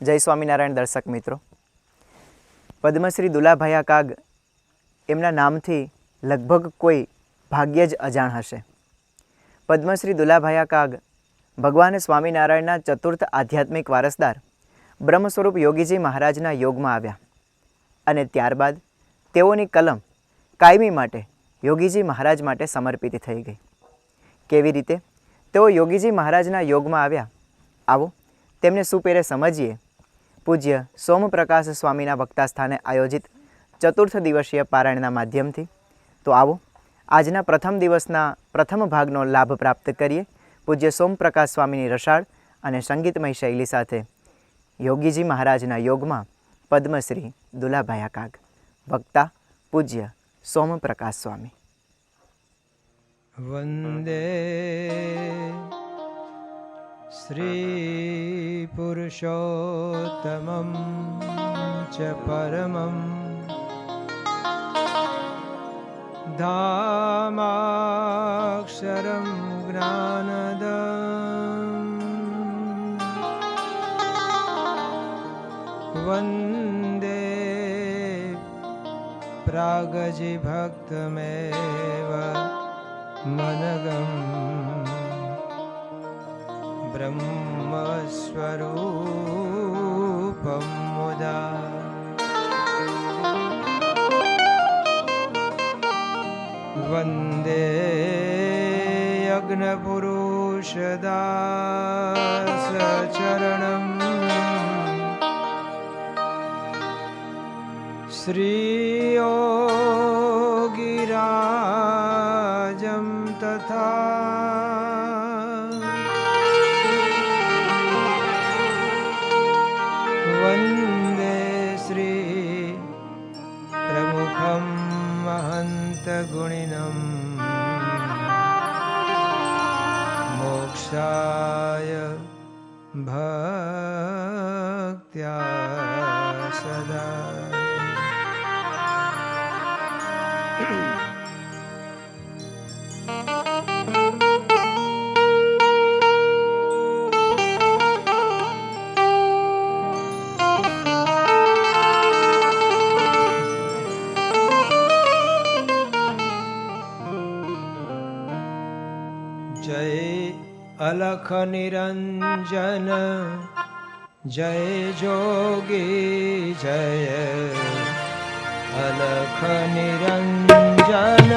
જય સ્વામિનારાયણ દર્શક મિત્રો, પદ્મશ્રી દુલાભાયા કાગ એમના નામથી લગભગ કોઈ ભાગ્યે જ અજાણ હશે. પદ્મશ્રી દુલાભાયા કાગ ભગવાન સ્વામિનારાયણના ચતુર્થ આધ્યાત્મિક વારસદાર બ્રહ્મ સ્વરૂપ યોગીજી મહારાજના યોગમાં આવ્યા અને ત્યારબાદ તેઓની કલમ કાયમી માટે યોગીજી મહારાજ માટે સમર્પિત થઈ ગઈ. કેવી રીતે તેઓ યોગીજી મહારાજના યોગમાં આવ્યા, આવો તેમને સુપેરે સમજીએ. પૂજ્ય સોમપ્રકાશ સ્વામીના વક્તા સ્થાને આયોજિત ચતુર્થ દિવસીય પારાયણના માધ્યમથી. તો આવો આજના પ્રથમ દિવસના પ્રથમ ભાગનો લાભ પ્રાપ્ત કરીએ. પૂજ્ય સોમપ્રકાશ સ્વામીની રસાળ અને સંગીતમય શૈલી સાથે યોગીજી મહારાજના યોગમાં પદ્મશ્રી દુલાભાયા કાગ. વક્તા પૂજ્ય સોમપ્રકાશ સ્વામી. વંદે શ્રી પુરુષોત્તમં ચ પરમં ધામાક્ષરં જ્ઞાનદં વંદે પ્રાગજી ભક્તમેવ मनगं ब्रह्मस्वरूपं मुदा वन्दे यज्ञपुरुषदासचरणं श्रीयोगिराजं तथा वन्दे श्री प्रमुखं महन्तगुणिनं मोक्षाय भक्त्या सदा. अलख निरंजन जय जोगी जय अलख निरंजन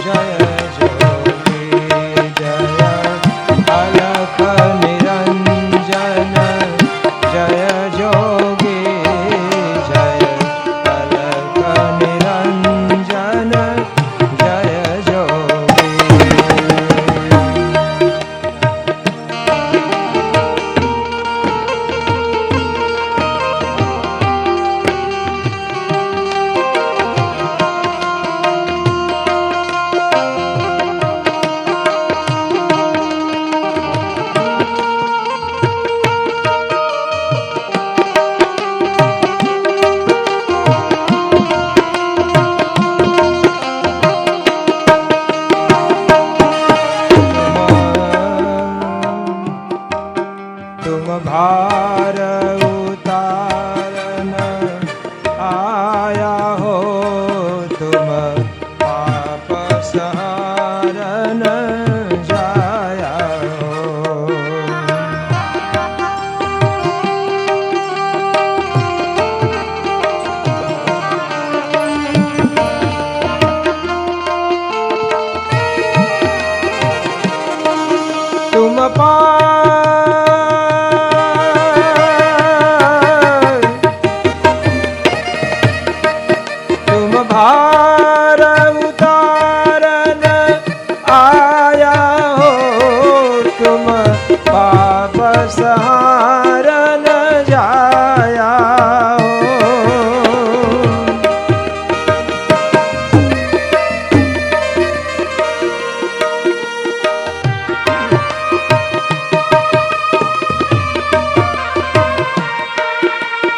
जय जोगी जय अलख निरंजन जय जोगी जय अलख निरंजन जय भार उतारन आया हो तुम पाप संहारन जाया हो. तुम भार उतारन आया हो तुम पाप संहारन जाया हो.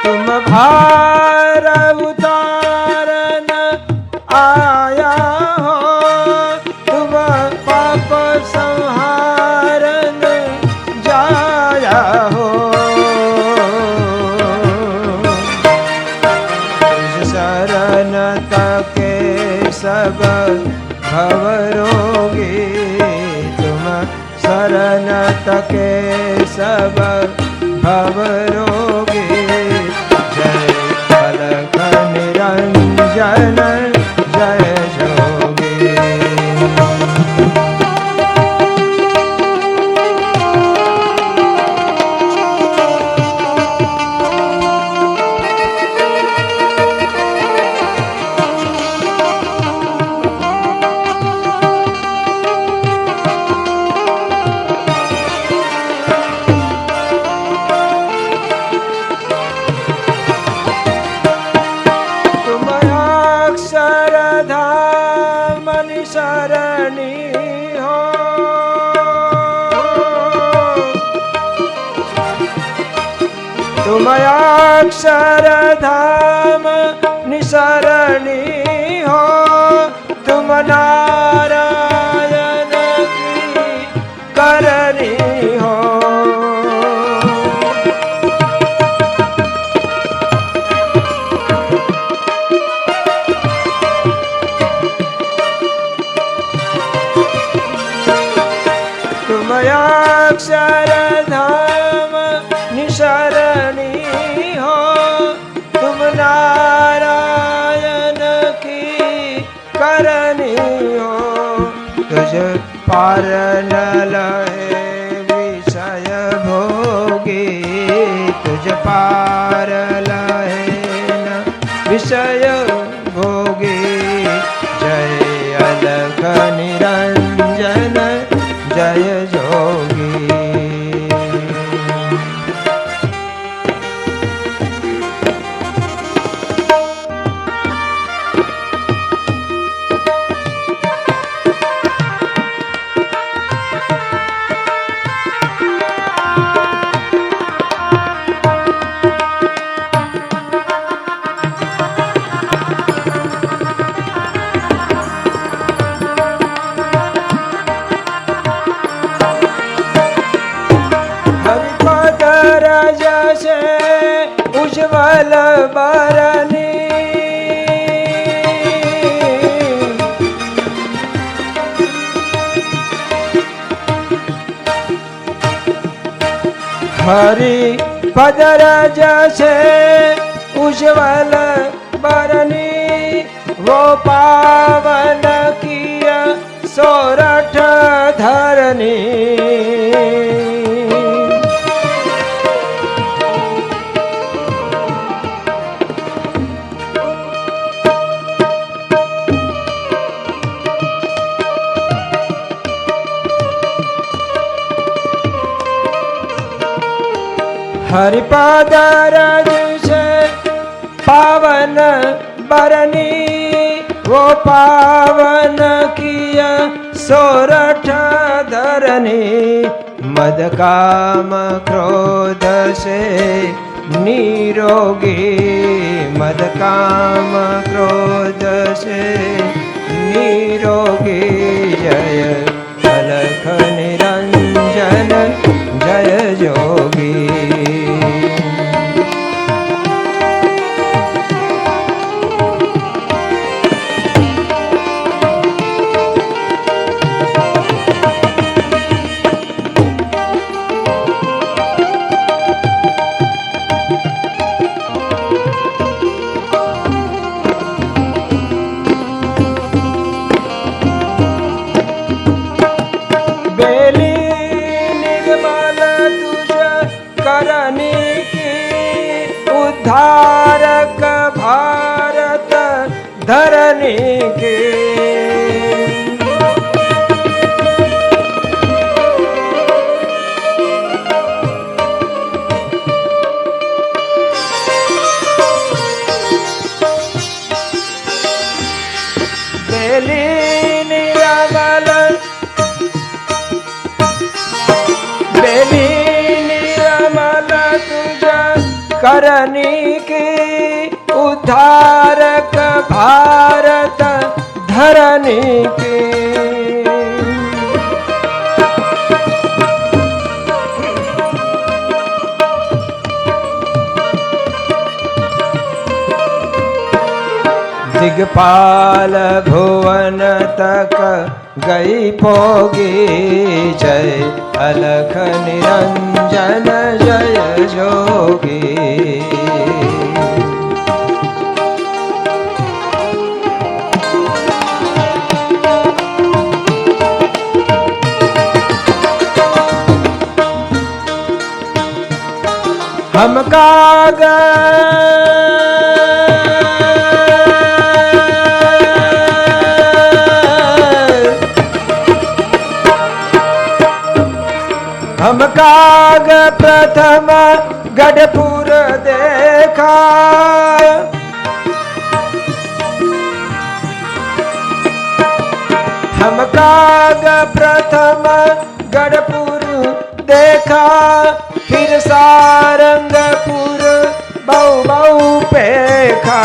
तुम भार उतारन आया हो तुम पाप संहारन जाया हो. सब भव रोगे। जय अलख निरंजन जय जोगे। तुम अक्षरधाम निसरणी हो। तुम नारायण की करनी हो। तुम अक्षरधाम निसरणी हो। तुम नारायण की करनी हो। तुझ पार न लहे विषय भोगी। तुझ पार लहे न विषय भोगी। जय अलख निरंजन जय जोगी। उज्ज्वल बरनी हरि पदर जैसे उज्ज्वल बरनी। वो पावन किया सोरठ धरनी। हरिपदर से पावन बरनी। वो पावन किया सोरठ धरनी। मद काम क्रोध से निरोगी। मद काम क्रोध से निरोगी। जय अलख निरंजन जय जोगी। करनी की उद्धारक भारत धरनी के। बेली निरामल बेली करनी की उद्धारक भारत धरनी की। दिग्पाल भुवन तक गई पोगी। जय अलख निरंजन जय जोगी। हम काग हम काग प्रथम गढ़पुर देखा। हम काग प्रथम गढ़पुर देखा, फिर सारंगपुर बहु बहु पेखा।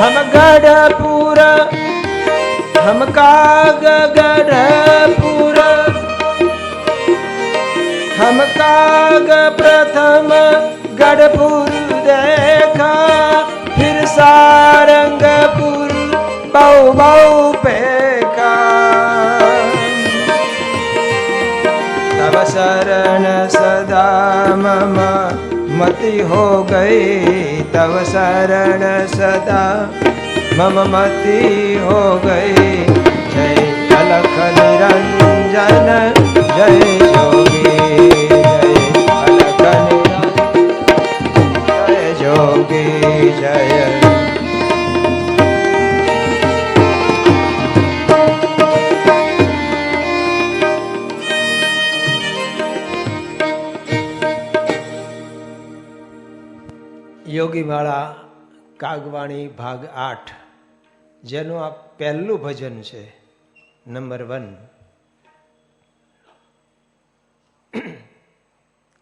हम गढ़पुर हम काग गढ़पुर, हम काग प्रथम गढ़पुर देखा, फिर सारंगपुर बहु बहु पेखा। तब शरण सदा मम मति हो गई, तब शरण सदा मम मति हो गई। जय अलख निरंजन जय जोगी, जय अलख निरंजन जय जोगी जय। યોગી માળા કાગવાણી ભાગ 8, જેનું આ પહેલું ભજન છે, નંબર 1.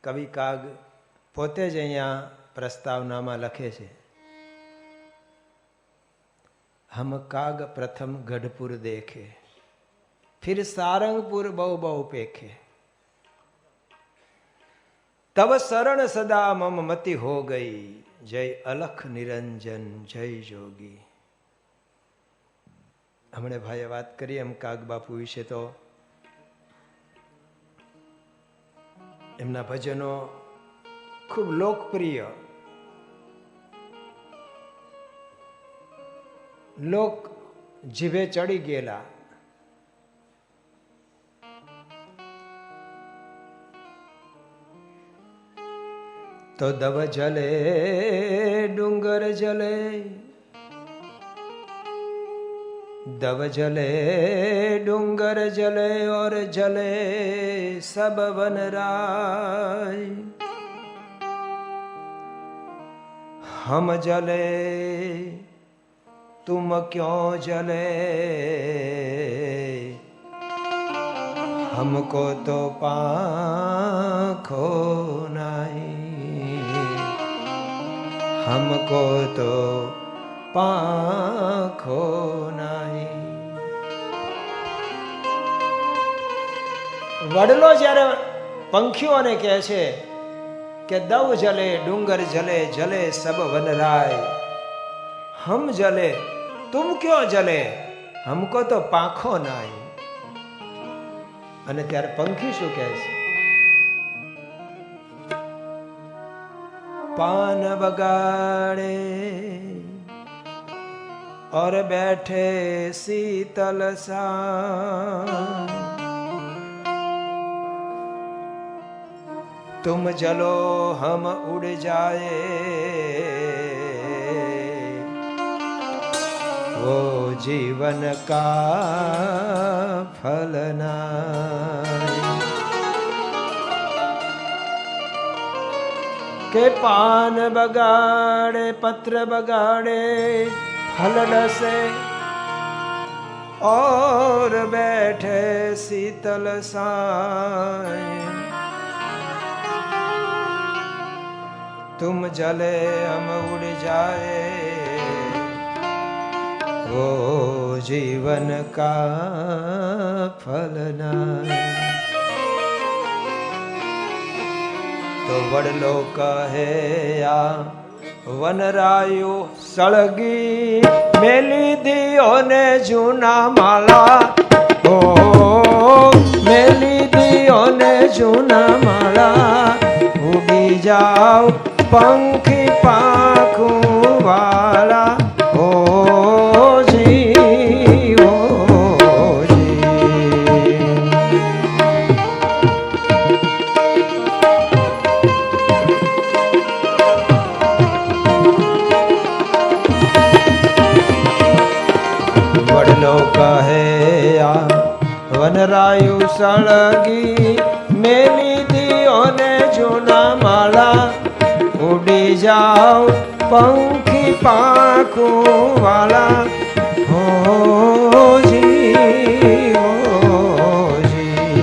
કવિ કાગ પોતે જ અહીંયા પ્રસ્તાવનામાં લખે છે, હમ કાગ પ્રથમ ગઢપુર દેખે, फिर सारंगपुर बहु बहु पेखे, तब शरण सदा मम मति हो गई, जय अलख निरंजन जय जोगी. हमने भाई बात करी एम काग बापू विषे, तो एमना भजनो खूब लोकप्रिय, लोक जीभे चढ़ी गेला. तो दव जले डूंगर जले, दव जले डूंगर जले और जले सब वनराय. हम जले तुम क्यों जले, हमको तो पाखो नहीं, हमको तो पाखो नहीं. વડલો જ્યારે પંખીઓને કહે છે કે દવ જલે ડુંગર જલે જલે સબ વનરાય, હમ જલે તુમ ક્યો જલે, હમકો તો પાંખો નાય. અને ત્યારે પંખી શું કહે છે, पान बगाड़े और बैठे शीतल सा, तुम जलो हम उड़ जाए, वो जीवन का फल नाय. के पान बगाड़े पत्र बगाड़े फल डसे, और बैठे शीतल साए, तुम जले हम उड़ जाए, वो जीवन का फल नाय. તો વડલો કહે આ વનરાયું સળગી મેલી દિયોને જૂના માળા, ઓ મેલી દિયોને જૂના માળા, ઉડી જાવ પંખી પાંખું વાળા, ઓ જી ઓ જી. વડલો કહે આ વનરાયું સળગી મેલી દિયોને જૂના માળા, ઉડી જાવ પંખી પાંખું વાળા, હો જી હો જી.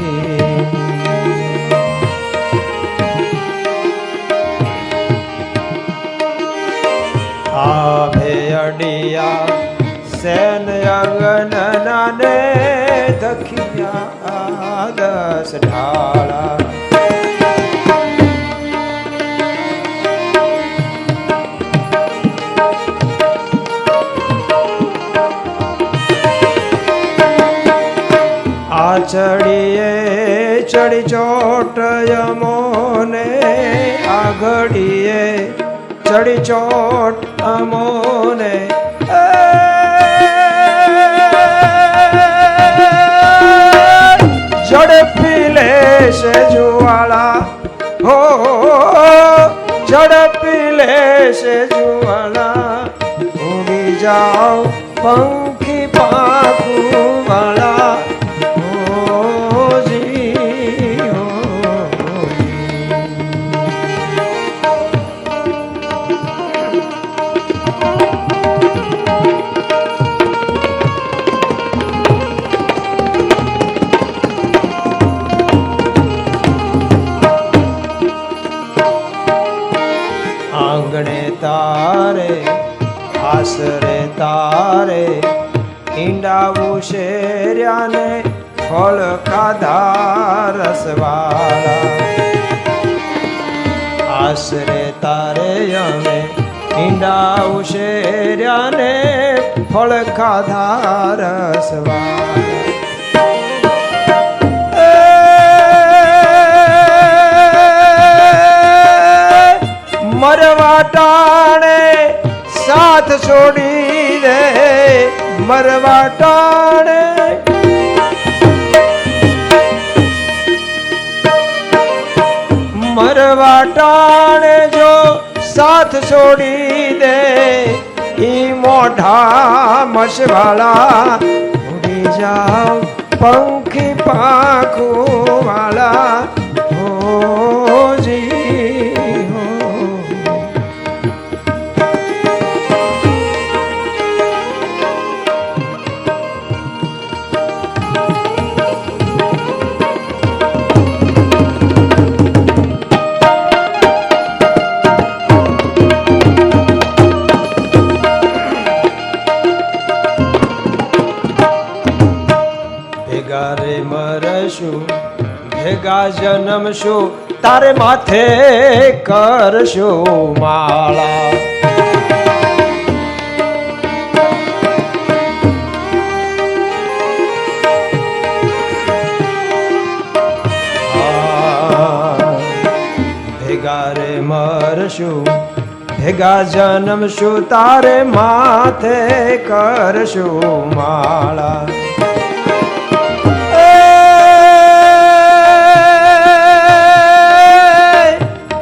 આભે અડિયા સેન અગનના ને દખિયા 10 ઢાળા, આ ચડીએ ચડી ચોટ યમોને, આ ઘડીએ ચડી ચોટ અમોને, ઝડપી લેશે જુવાળા, હો ઝડપી લેશે જુવાળા, ઉડી જાઓ પંખી પાંખું વાળા, હો જી હો જી. આંગણે તારે આસરે તારે ઈંડાવું શેર્યાને ફળ ખાધા રસવાળા, આસરે તારે અમે ઈંડાવું શેર્યાને ફળ ખાધા રસવાળા. મરવા ટાણે સાથ છોડી દે, મરવા ટાણે મરવા ટાણે જો સાથ છોડી દે, ઈ મોઢા મસવાળા, ઉડી જાવ પંખી પાંખું વાળા, હો જી હો. ભેગા રે મરશું ભેગા જન્મશું, તારે માથે કરશું માળા, ભેગા રે મરશું ભેગા જન્મશું, તારે માથે કરશું માળા.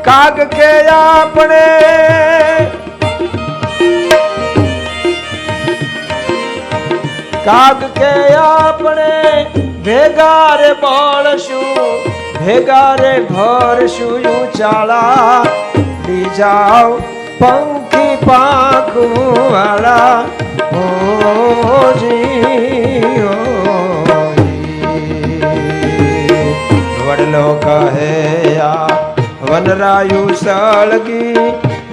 કાગ કે આપણે કાગ કે આપણે ભેગા રે બાળશું, ભેગા રે ભરશું ચાળા, બીજાઓ પંખી પાંખું વાળા, ઓ જી ઓ જી. વડલો કહે આ વનરાયું સળગી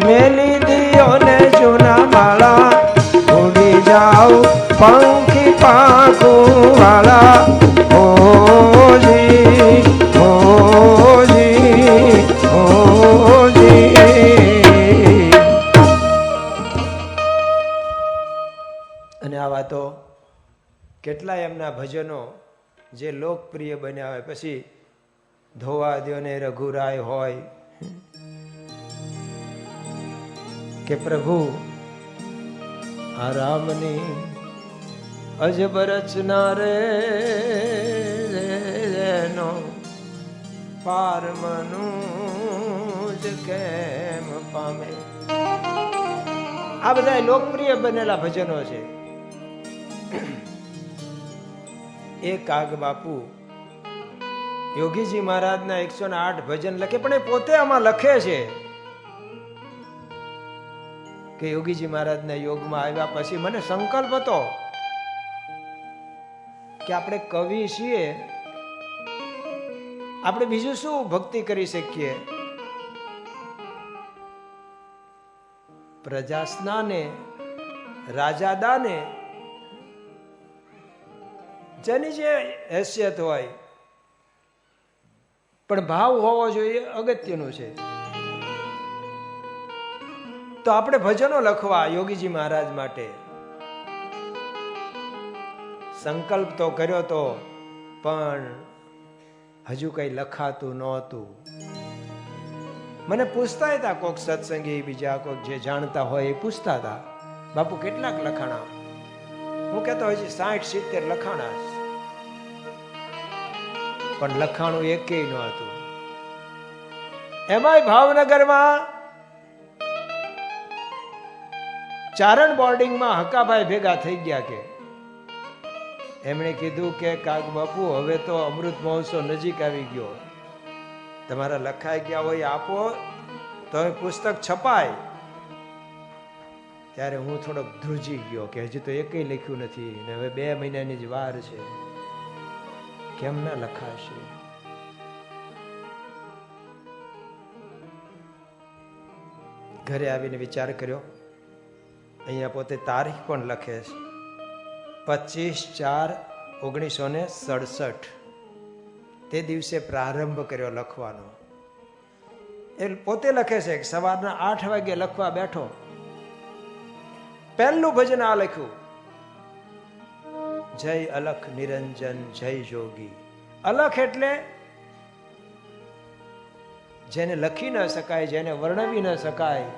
મેલી દિયોને જૂના માળા, ઉડી જાવ પંખી પાંખું વાળા, ઓ જી ઓ જી ઓ આ વાતો કેટલાય એમના ભજનો જે લોકપ્રિય બન્યા હોય, પછી ધોવા દ્યો ને રઘુરાય હોય કે પ્રભુ આ રામની અજબ રચના રે નો પાર મનુજ કેમ પામે. આ બધા લોકપ્રિય બનેલા ભજનો છે. એ કાગ બાપુ યોગીજી મહારાજના 108 ભજન લખે, પણ એ પોતે આમાં લખે છે કે યોગીજી મહારાજના યોગમાં આવ્યા પછી મને સંકલ્પ હતો કે આપણે કવિ છીએ, આપણે બીજું શું ભક્તિ કરી શકીએ. પ્રજા સ્નાને રાજા દાને જેની જે હેસિયત હોય, પણ ભાવ હોવો જોઈએ અગત્યનું છે. તો આપણે ભજનો લખવા યોગીજી મહારાજ માટે સંકલ્પ તો કર્યો તો, પણ હજુ કઈ લખાતું નહોતું. મને પૂછતા હતા કોક સત્સંગી, બીજા કોક જે જાણતા હોય એ પૂછતા હતા, બાપુ કેટલાક લખાણા? હું કહેતો હજી 60-70 લખાણા, પણ લખાણું એકેય ન હતું. એમાંય ભાવનગરમાં ચારણ બોર્ડિંગમાં હકાભાઈ ભેગા થઈ ગયા કે એમણે કીધું કે કાગ બાપુ હવે તો અમૃત મહોત્સવ નજીક આવી ગયો, તમારા લખાઈ ગયા હોય આપો તો પુસ્તક છપાય. ત્યારે હું થોડોક ધ્રુજી ગયો કે હજી તો એકેય લખ્યું નથી ને હવે 2 મહિનાની જ વાર છે, કેમ ના લખાશે. ઘરે આવીને વિચાર કર્યો, અહીંયા પોતે તારીખ પણ લખે છે 25/4/1967. તે દિવસે પ્રારંભ કર્યો લખવાનો. એ પોતે લખે છે કે સવારના 8 વાગે લખવા બેઠો, પહેલું ભજન આ લખ્યું, જય અલખ નિરંજન જય જોગી. અલખ એટલે જેને લખી ન શકાય, જેને વર્ણવી ન શકાય,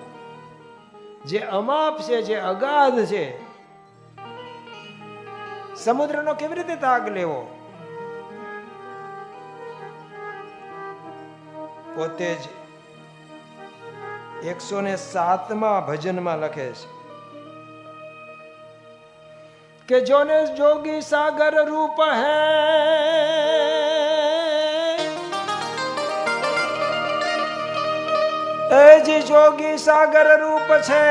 જે અમાપ છે, જે અગાધ છે. સમુદ્રનો કેવી રીતે તાગ લેવો? પોતે જ 107મા ભજનમાં લખે છે કે જોને જોગી સાગર રૂપ હૈ, એ જી જોગી સાગર રૂપ છે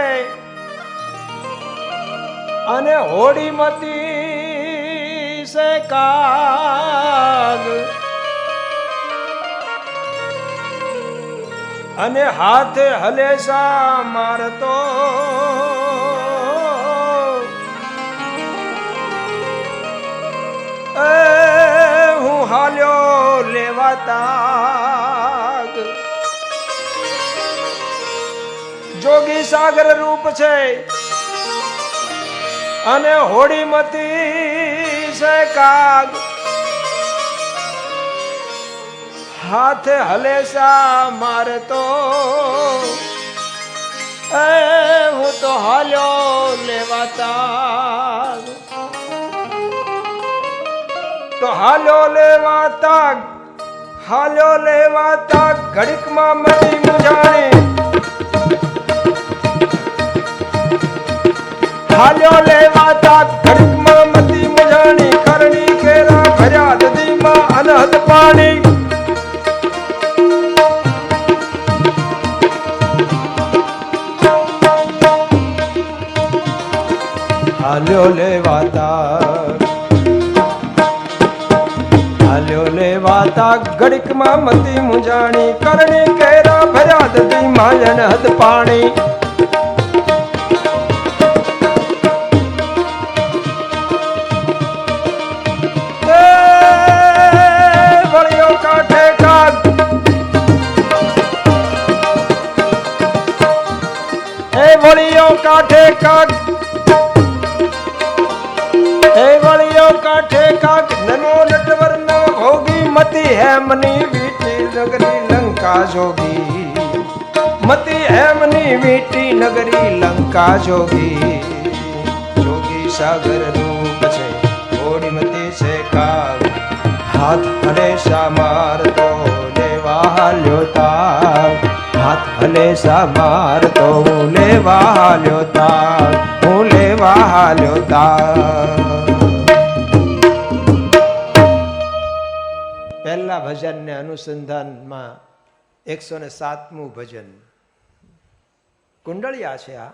અને હોડી મતી સે કાગ, અને હાથે હલેસા મારતો હું હાલ્યો લેવા તાગ. જોગી સાગર રૂપ છે અને હોડી મતી છે કાગ, હાથે હલેસા મારતો હું તો હાલ્યો લેવા તાગ. તો હાલ્યો લેવા તાગ, હાલ્યો લેવા તાગ, ઘડીકમાં મતી મુજાણી, હાલ્યો લેવા તાગ, ઘડીકમાં મતી મુજાણી, કરણી કેરા ભર્યા નદીમાં અનહદ પાણી. હાલ્યો લેવા તાગ, હાલ્યો લેવા તાગ, ઘડીકમાં મતી મુજાણી, કરણી કેરા ભર્યા નદીમાં અનહદ પાણી. કાંઠે કાગ એ વળિયો કાંઠે કાક નનો નટવર નવ ભોગી મતી હેમની વીટી નગરી લંકા જોગી મતી હેમની વીટી નગરી લંકા જોગી જોગી સાગર રૂપ છે ઘોડી મતી છે કાગ હાથ હલેશા મારતો લેવા હાલ્યો તાગ હાથ હલેશા મારતો હું લેવા હાલ્યો તાગ હું લેવા હાલ્યો તાગ. પહેલા ભજનને અનુસંધાનમાં 107મું ભજન કુંડળિયા છે. આ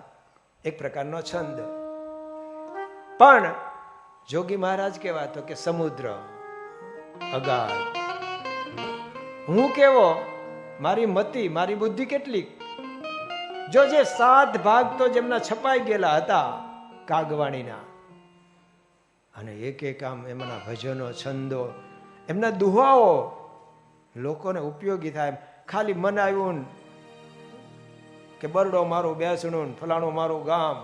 એક પ્રકારનો છંદ. પણ જોગી મહારાજ કેવા તો કે સમુદ્ર અગાધ, હું કેવો, મારી મતિ મારી બુદ્ધિ કેટલીક. જો જે 7 ભાગ તો જેમના છપાઈ ગયેલા હતા કાગવાણીના, અને એક એક આમ એમના ભજનો છંદો એમના દુહાઓ લોકોને ઉપયોગી થાય. ખાલી મન આવ્યું કે બરડો મારું બેસણું, ફલાણું મારું ગામ,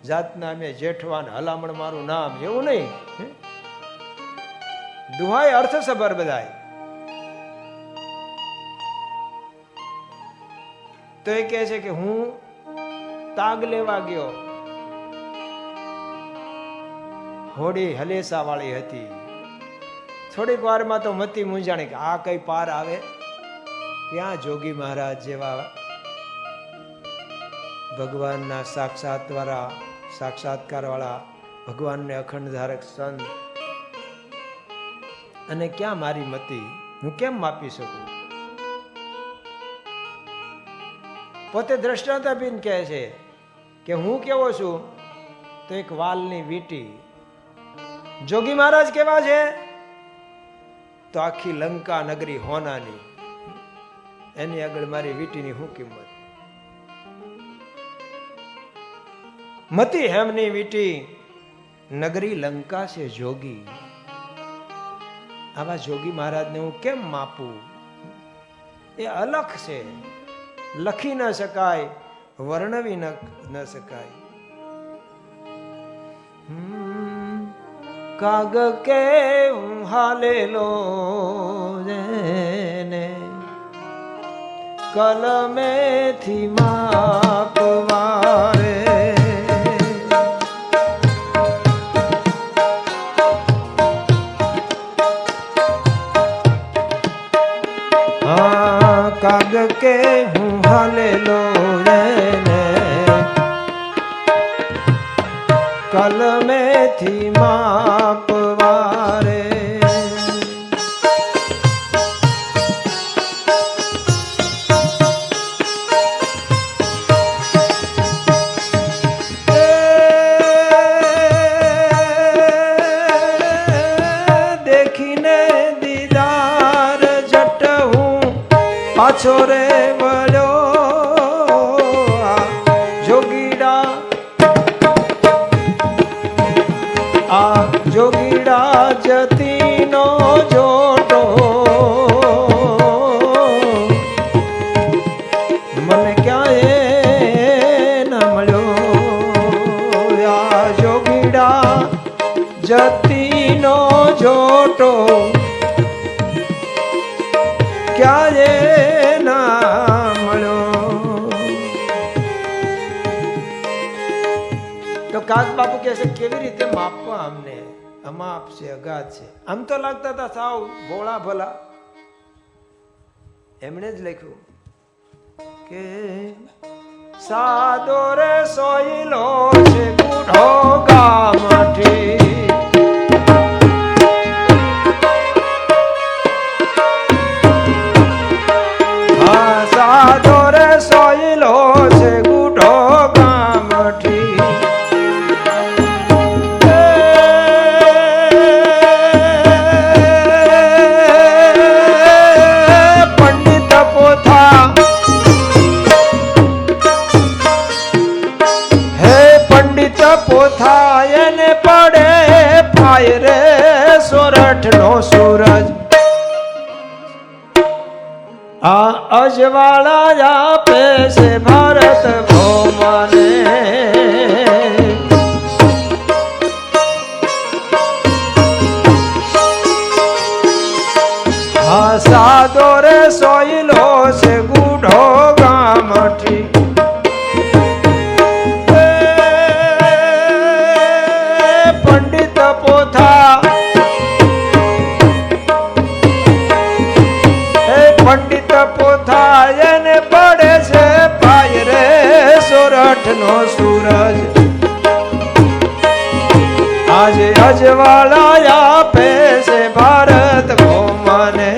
જાતના મેં જેઠવાન, હલામણ મારું નામ, એવું નહીં. દુહાય અર્થસભર બધાય. તો એ કહે છે કે હું તાગ લેવા ગયો, હોડી હલેસા વાળી હતી. થોડીક વારમાં તો મતી મૂંઝાણી કે આ કઈ પાર આવે. ત્યાં જોગી મહારાજ જેવા ભગવાનના સાક્ષાત્કાર વાળા, ભગવાનને અખંડ ધારક સંત, અને ક્યાં મારી મતી, હું કેમ માપી શકું. પોતે દ્રષ્ટાંત આપીને કહે છે કે હું કેવો છું તો એક વાલની વીટી. જોગી મહારાજ કેવા છે તો આખી લંકા નગરી હોનાની, એની આગળ મારી વીટીની શું કિંમત. મતી હેમની વીટી નગરી લંકા છે જોગી. આવા જોગી મહારાજને હું કેમ માપું. એ અલખ છે, લખી ન શકાય, વર્ણવી ન શકાય. કાગ કે હાલેલો ને કલમેથી માપવારે. કાગ કે હું હાલેલો ને કલમેથી માપવારે. દેખીને દીદાર જટ હું પાછો રે વળ્યો. જોગીડા આ જોગીડા જતીનો જોટો મને ક્યાંય ન મળ્યો. આ જોગીડા જતીનો જોટો ક્યારે ના મળ્યો. તો કાગ બાપુ કહે છે કેવી રીતે માપવા અમને, અમાપ છે, અગાધ છે. આમ તો લાગતા હતા સાવ ભોળા ભલા. એમણે જ લખ્યું કે સાદો રે સોયલો છે બુઢો ગામઠી. સાદો રે સોયલો છે બુઢો ગામઠી. પંડિત પોથા હે પંડિત પોથા એને પડે ફાય રે સોરઠ નો સૂરજ. આ અજવાળા આપે છે ભારત ભૌમને. સૂરજ આજે અજવાળા આપે છે ભારત ભૂમને.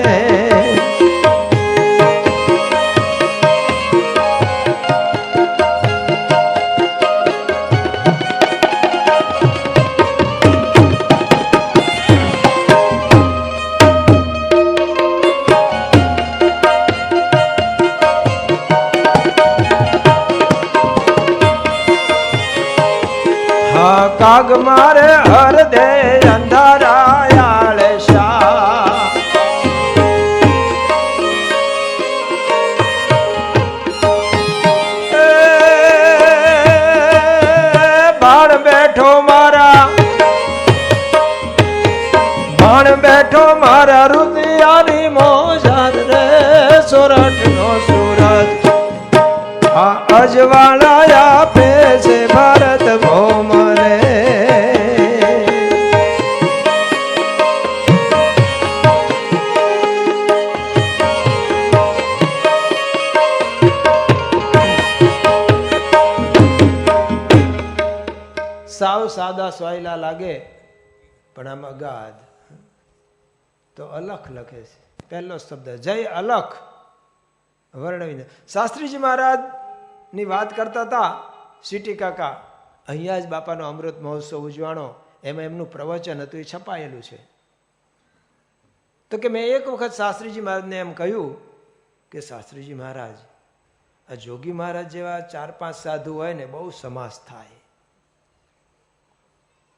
કાગ મારે હરદે અંધારાયાળ શા. બાણ બેઠો મારા રુદિયાની મોજાર રે સોરઠ નો સૂરજ આ અજવાળા આપે છે ભારત ભૌમને. સાવ સાદા સોયલા લાગે પણ આમાં ગાદ તો અલખ લખે છે. પહેલો શબ્દ જય અલખ વર્ણવીને શાસ્ત્રીજી મહારાજ ની વાત કરતા હતા. સીટી કાકા અહીંયા જ બાપાનો અમૃત મહોત્સવ ઉજવાણો, એમાં એમનું પ્રવચન હતું, એ છપાયેલું છે. તો કે મેં એક વખત શાસ્ત્રીજી મહારાજને એમ કહ્યું કે શાસ્ત્રીજી મહારાજ, આ જોગી મહારાજ જેવા 4-5 સાધુ હોય ને બહુ સમાસ થાય,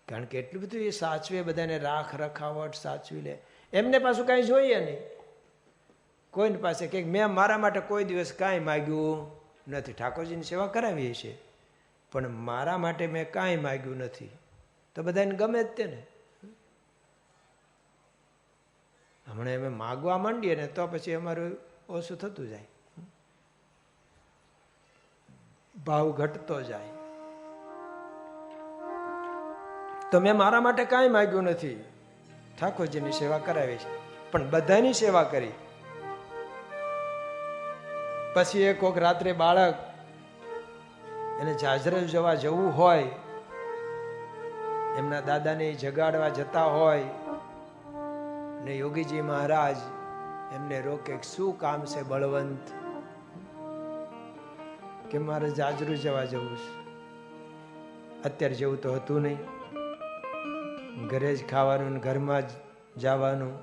કારણ કે એટલું બધું એ સાચવે, બધાને રાખ રખાવટ સાચવી લે. એમને પાછું કાંઈ જોઈએ નહીં કોઈની પાસે કે મેં મારા માટે કોઈ દિવસ કાંઈ માગ્યું નથી. ઠાકોરજીની સેવા કરાવીએ છીએ પણ મારા માટે મેં કાંઈ માગ્યું નથી. તો બધાને ગમે જ તે ને. હમણાં અમે માગવા માંડીએ ને તો પછી અમારું ઓછું થતું જાય, ભાવ ઘટતો જાય. તો મેં મારા માટે કાંઈ માગ્યું નથી, ઠાકોરજીની સેવા કરાવી છે, પણ બધાની સેવા કરી. પછી એક વખત રાત્રે બાળક એને જાજરવ જવા જવું હોય, એમના દાદાને જગાડવા જતા હોય ને યોગીજી મહારાજ એમને રોકે, શું કામ છે બળવંત? કે મારે જાજરુ જવા જવું છે. અત્યારે જેવું તો હતું નહીં, ઘરે જ ખાવાનું ને ઘરમાં જ જવાનું,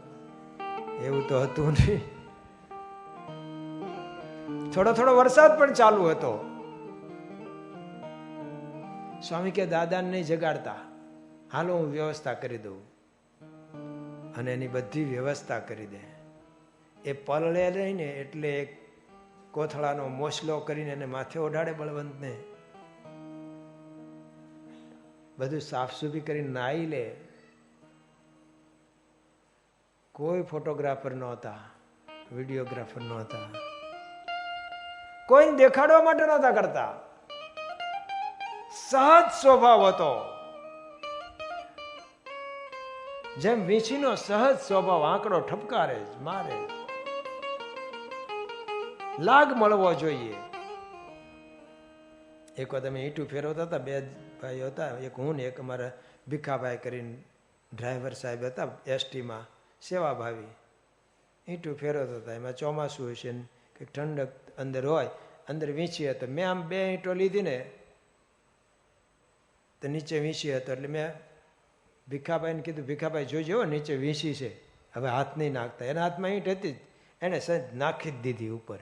એવું તો હતું નહીં. થોડો થોડો વરસાદ પણ ચાલુ હતો. સ્વામી કે દાદાને નહીં જગાડતા, હાલો હું વ્યવસ્થા કરી દઉં. અને એની બધી વ્યવસ્થા કરી દે. એ પલળે રહીને એટલે એક કોથળાનો મોસલો કરીને એને માથે ઓઢાડે બળવંતને, બધું સાફસૂફી કરીને નાહી લે. કોઈ ફોટોગ્રાફર નહોતા, વિડીયોગ્રાફર નહોતા, કોઈને દેખાડવા માટે નહોતા કરતા. સહજ સ્વભાવ હતો, જેમ વીંછીનો સહજ સ્વભાવ, આંકડો ઠપકારે જ મારે, લાગ મળવો જોઈએ. એક વખત અમે ઈંટું ફેરવતા હતા, 2 ભાઈઓ હતા, એક હું ને એક અમારા ભીખાભાઈ કરીને ડ્રાઈવર સાહેબ હતા, એસટીમાં સેવાભાવી. ઈંટું ફેરવતા હતા, એમાં ચોમાસું હોય છે, કંઈક ઠંડક અંદર હોય, અંદર વીંછી હતો. મેં આમ 2 ઈંટો લીધી ને તો નીચે વીંછી હતો, એટલે મેં ભીખાભાઈને કીધું, ભીખાભાઈ જોજો નીચે વીંછી છે, હવે હાથ નહીં નાખતા. એના હાથમાં ઈંટ હતી જ, એને સજ નાખી જ દીધી ઉપર,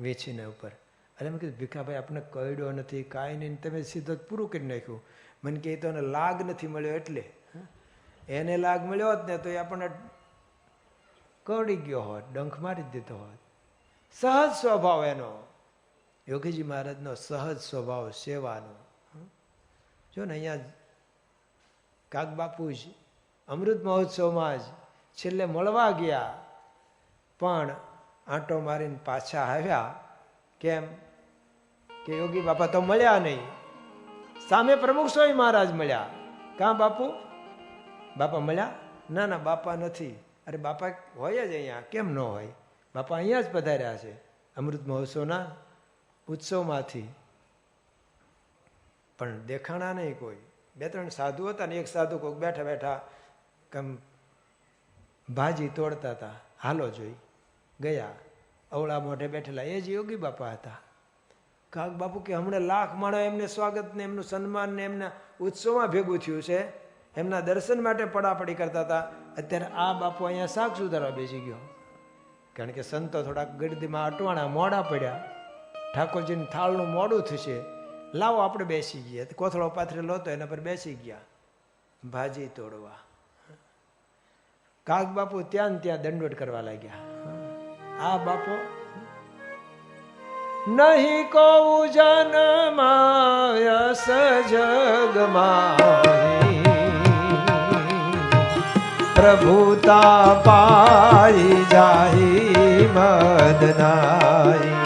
વીંછીને ઉપર. એટલે મેં કીધું ભીખાભાઈ આપણે કયડો નથી, કાંઈ નહીં, તમે સીધો પૂરું કરી નાખ્યું. મને કહે તો એને લાગ નથી મળ્યો, એટલે એને લાગ મળ્યો હોત ને તો એ આપણને કરડી ગયો હોત, ડંખ મારી જ દીધો હોત. સહજ સ્વભાવ એનો, યોગીજી મહારાજનો સહજ સ્વભાવ સેવાનો. જો ને અહીંયા કાગ બાપુ જ અમૃત મહોત્સવમાં જ છેલ્લે મળવા ગયા, પણ આંટો મારીને પાછા આવ્યા. કેમ કે યોગી બાપા તો મળ્યા નહીં, સામે પ્રમુખ સ્વામી મહારાજ મળ્યા. કાં બાપુ? બાપા મળ્યા? ના ના બાપા નથી. અરે બાપા હોય જ અહીંયા, કેમ ન હોય? બાપા અહીંયા જ પધાર્યા છે અમૃત મહોત્સવના ઉત્સવમાંથી. પણ દેખાણા નહીં કોઈ. 2-3 સાધુ હતા ને એક સાધુ કોઈક બેઠા બેઠા કમ ભાજી તોડતા હતા, હાલો જોઈ ગયા. અવળા મોઢે બેઠેલા એ જ યોગી બાપા હતા. કાગ બાપુ કે હમણાં લાખ માણસ એમને સ્વાગત ને એમનું સન્માન ને એમના ઉત્સવમાં ભેગું થયું છે, એમના દર્શન માટે પડાપડી કરતા હતા. અત્યારે આ બાપુ અહીંયા શાક સુધારવા બેસી ગયો, કારણ કે સંતો થોડાક ગીરદીમાં અટવાણા મોડા પડ્યા, ઠાકોરજીને થાળનું મોડું થશે, લાવો આપણે બેસી ગયા. કોથળો પાથરેલો હતો એના પર બેસી ગયા ભાજી તોડવા. કાગ બાપુ ત્યાં દંડવટ કરવા લાગ્યા. આ બાપો નહીં કહું જનમાય સજગમાં પ્રભુતા પાઈ જાહી મદનાઈ.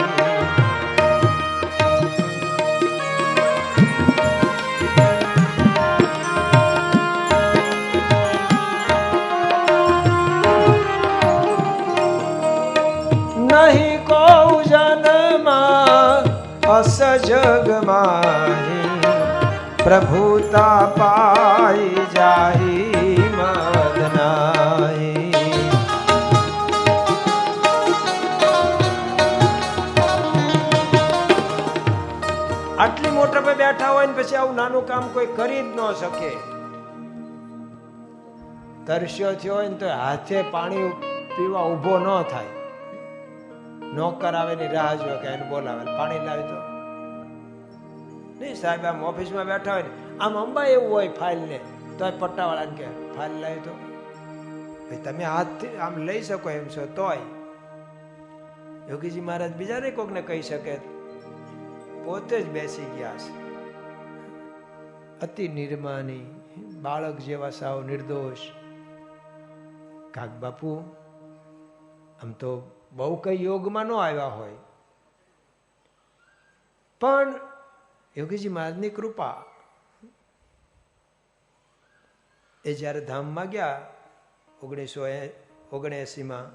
નહીં કહું જનમાં અસજગમાહી પ્રભુતા પાઈ જાહી મદનાહી. આટલી મોટા પર બેઠા હોય ને પછી આવું નાનું કામ કોઈ કરી જ ન શકે. તરસ્યો થયો હોય ને તો હાથે પાણી પીવા ઊભો ન થાય, નોકર આવે ની રાહ જોવે કે એને બોલાવે પાણી લાવી તો નહીં. સાહેબ આમ ઓફિસમાં બેઠા હોય ને આમ અંબા એવું હોય ફાઇલ ને તો પટ્ટાવાળાને કે ફાઇલ લાવી તો ભાઈ તમે હાથથી આમ લઈ શકો એમ છો તોય. યોગીજી મહારાજ બીજાને કોકને કહી શકે, પોતે જ બેસી ગયા છે. અતિ નિર્માની બાળક જેવા સાવ નિર્દોષ. કાગ બાપુ આમ તો બહુ કઈ યોગમાં ન આવ્યા હોય, પણ યોગીજી મહારાજની કૃપા. એ જયારે ધામમાં ગયા 1979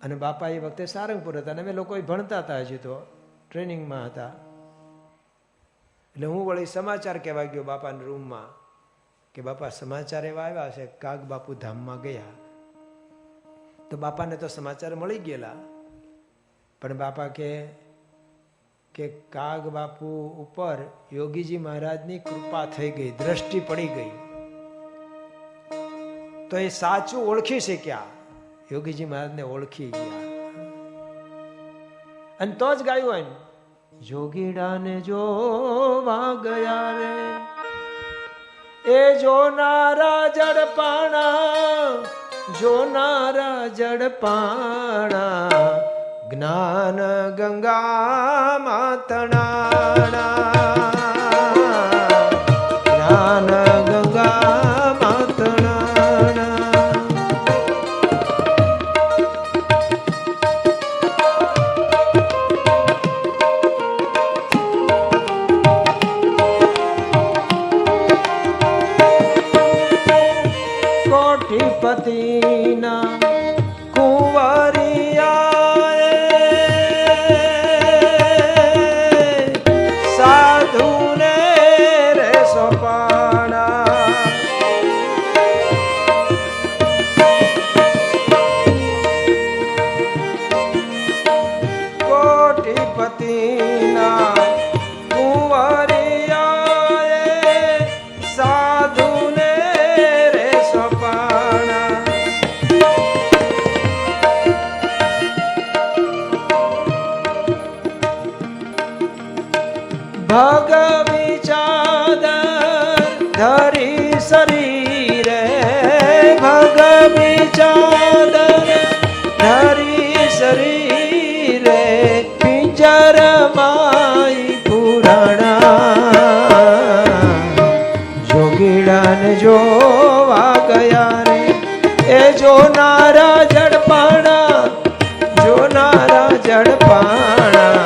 અને બાપા એ વખતે સારંગપુર હતા અને અમે લોકો ભણતા હતા, હજી તો ટ્રેનિંગમાં હતા. એટલે હું વળી સમાચાર કહેવા ગયો બાપાના રૂમમાં કે બાપા સમાચાર એવા આવ્યા છે, કાગ બાપુ ધામમાં ગયા. તો બાપાને તો સમાચાર મળી ગયેલા, પણ બાપા કે કાગ બાપુ ઉપર યોગીજી મહારાજની કૃપા થઈ ગઈ, દ્રષ્ટિ પડી ગઈ. તો એ સાચું ઓળખી શક્યા, યોગીજી મહારાજને ઓળખી ગયા. અને તો જ ગાયું હોય ને, જોગીડાને જોવા ગયા રે એ જોનારા જડપાણા, જોનારા જડપાણા જ્ઞાન ગંગા માતણાણા, જ્ઞાન ગંગા માતણાણા. કોઠીપતિના ભગવી ચાદર ધરી શરીરે, ભગવી ચાદર ધરી શરીરે પિંજર માઈ પુરાણા, જોગીડાને જોવા ગયા રે એ જોનારા જડપાણા, જોનારા જડપાણા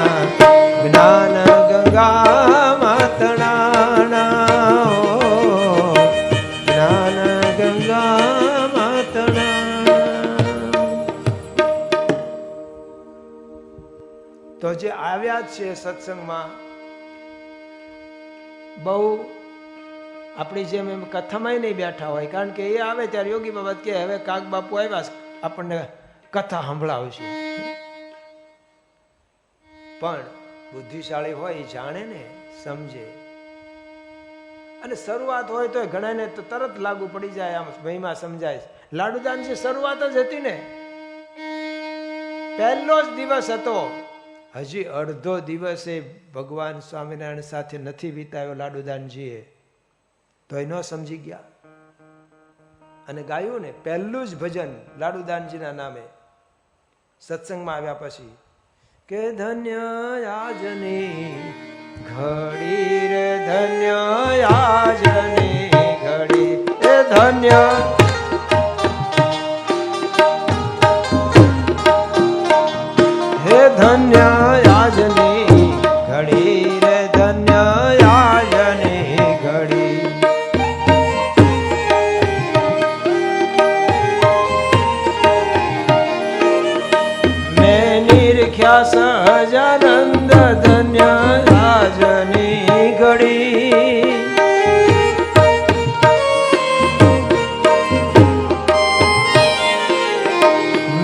જ્ઞાન ગંગા માતણાણા, જ્ઞાન ગંગા માતણાણા. તો જે આવ્યા છે સત્સંગમાં બહુ આપણી જેમ એમ કથામાં નહીં બેઠા હોય, કારણ કે એ આવે ત્યારે યોગી બાબત કે હવે કાગ બાપુ આવ્યા આપણને કથા સંભળાવશે. પણ બુદ્ધિશાળી હોય એ જાણે ને, સમજે. અને શરૂઆત હોય તો ઘણાને તો તરત લાગુ પડી જાય, આમ મહિમા સમજાય. લાડુદાનજી શરૂઆત જ હતી ને, પહેલો જ દિવસ હતો. હજી અડધો દિવસે ભગવાન સ્વામિનારાયણ સાથે નથી વિતાવ્યો લાડુદાનજીએ, તો એ ન સમજી ગયા અને ગાયું ને પહેલું જ ભજન લાડુદાનજીના નામે સત્સંગમાં આવ્યા પછી કે ધન્ય આજની ઘડી રે, ધન્ય આજની ઘડી એ ધન્ય. હે ધન્ય આજની ઘડી રે, ધન્ય આજની ઘડી. મેં નિરખ્યા સહજાનંદ ધન્ય આજની ઘડી.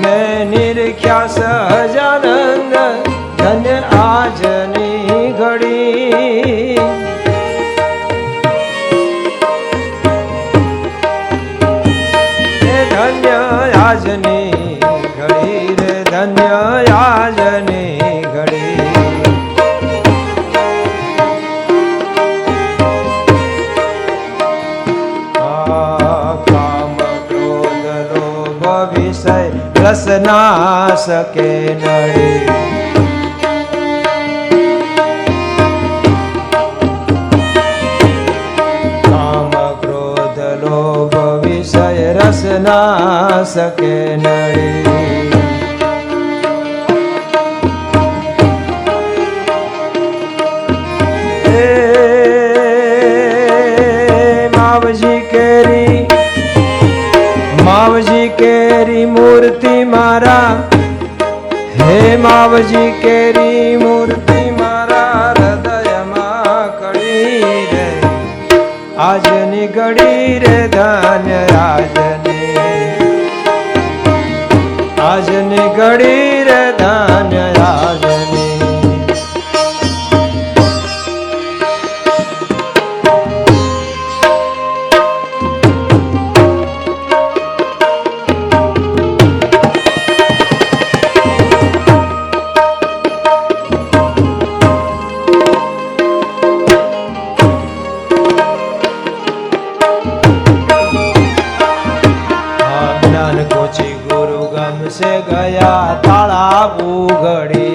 મેં નિરખ્યા સહજાનંદ ધન્ય આજની ઘડી. ધન્ય આજની ઘડી રે, ધન્ય આજની ઘડી. કામ ક્રોધ લોભ વિષય રસ ના શકે નડી. કામ ક્રોધ લોભ વિષય રસ ના શકે નડી. માવજી કેરી મૂર્તિ મારા, હે માવજી કેરી મૂર્તિ મારા હૃદયમાં કડી રે. આજની ઘડી રે ધન્ય આજની, આજની ઘડી રે ધન્ય આજની. से गया तालाब उघड़ी.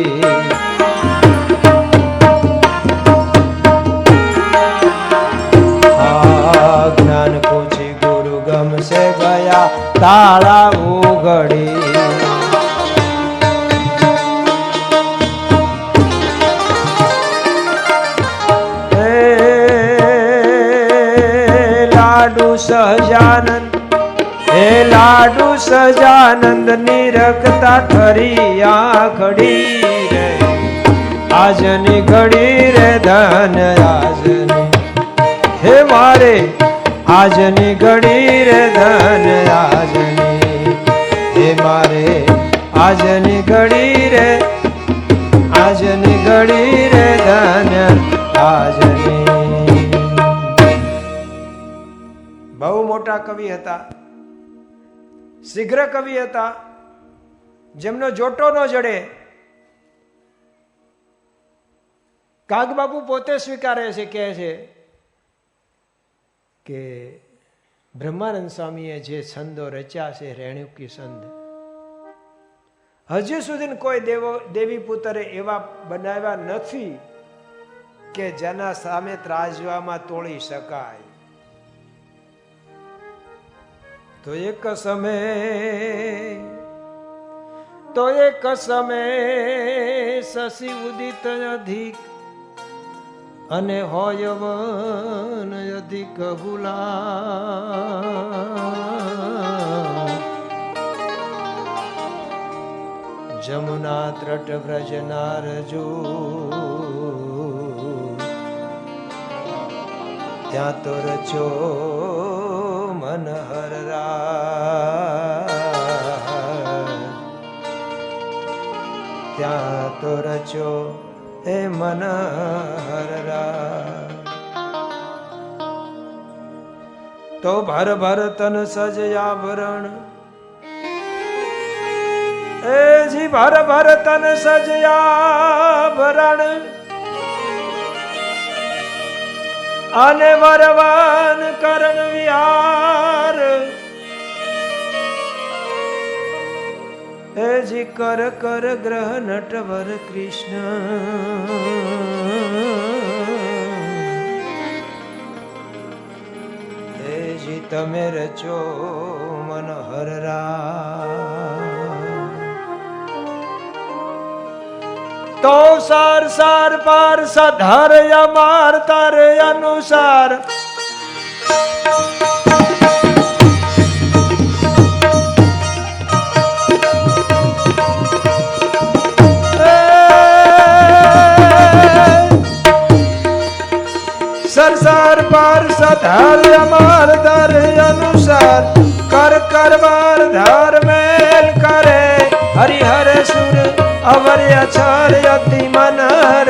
ज्ञान पूछी गुरु गम से गया तालाब उघड़ी. लाडू सहजानंद, हे लाडू સજાનંદ ની રખતા ઠરી આખડી રે. આજની ઘડી રે ધન્ય આજની, હે મારે આજની ઘડી રે ધન્ય આજની. હે મારે આજની ઘડી રે, આજની ઘડી રે ધન્ય આજની. બહુ મોટા કવિ હતા, શીઘ્ર કવિ હતા, જેમનો જોટો ન જડે. કાગબાપુ પોતે સ્વીકારે છે, કહે છે કે બ્રહ્માનંદ સ્વામીએ જે છંદો રચ્યા છે, રેણુકી છંદ, હજી સુધી કોઈ દેવી પુત્રે એવા બનાવ્યા નથી કે જેના સામે ત્રાજવામાં તોડી શકાય. તો એક સમય શશી ઉદિત અધિક અને હોય વન અધિક ભૂલા. જમુના તટ વ્રજનાર જો ત્યાં તો રચો મનહર રાજ, ત્યાં તો રચો એ મનહર રાજ. તો ભર ભર તન સજયાભરણ, એ જી ભર ભર તન સજયાભરણ, અને વરવાન કરણ વિહાર, એ જી કર કર ગ્રહ નટવર કૃષ્ણ, એ જી તમે રચો મનહર રાજ. તો સાર સાર પાર સધર અમાર તારે અનુસાર, સરસાર પાર સધર અમાર તારે અનુસાર, કર કરવાર ધર મેલ કરે હરિહર સુર અવર્ય છર યતિ મનહર,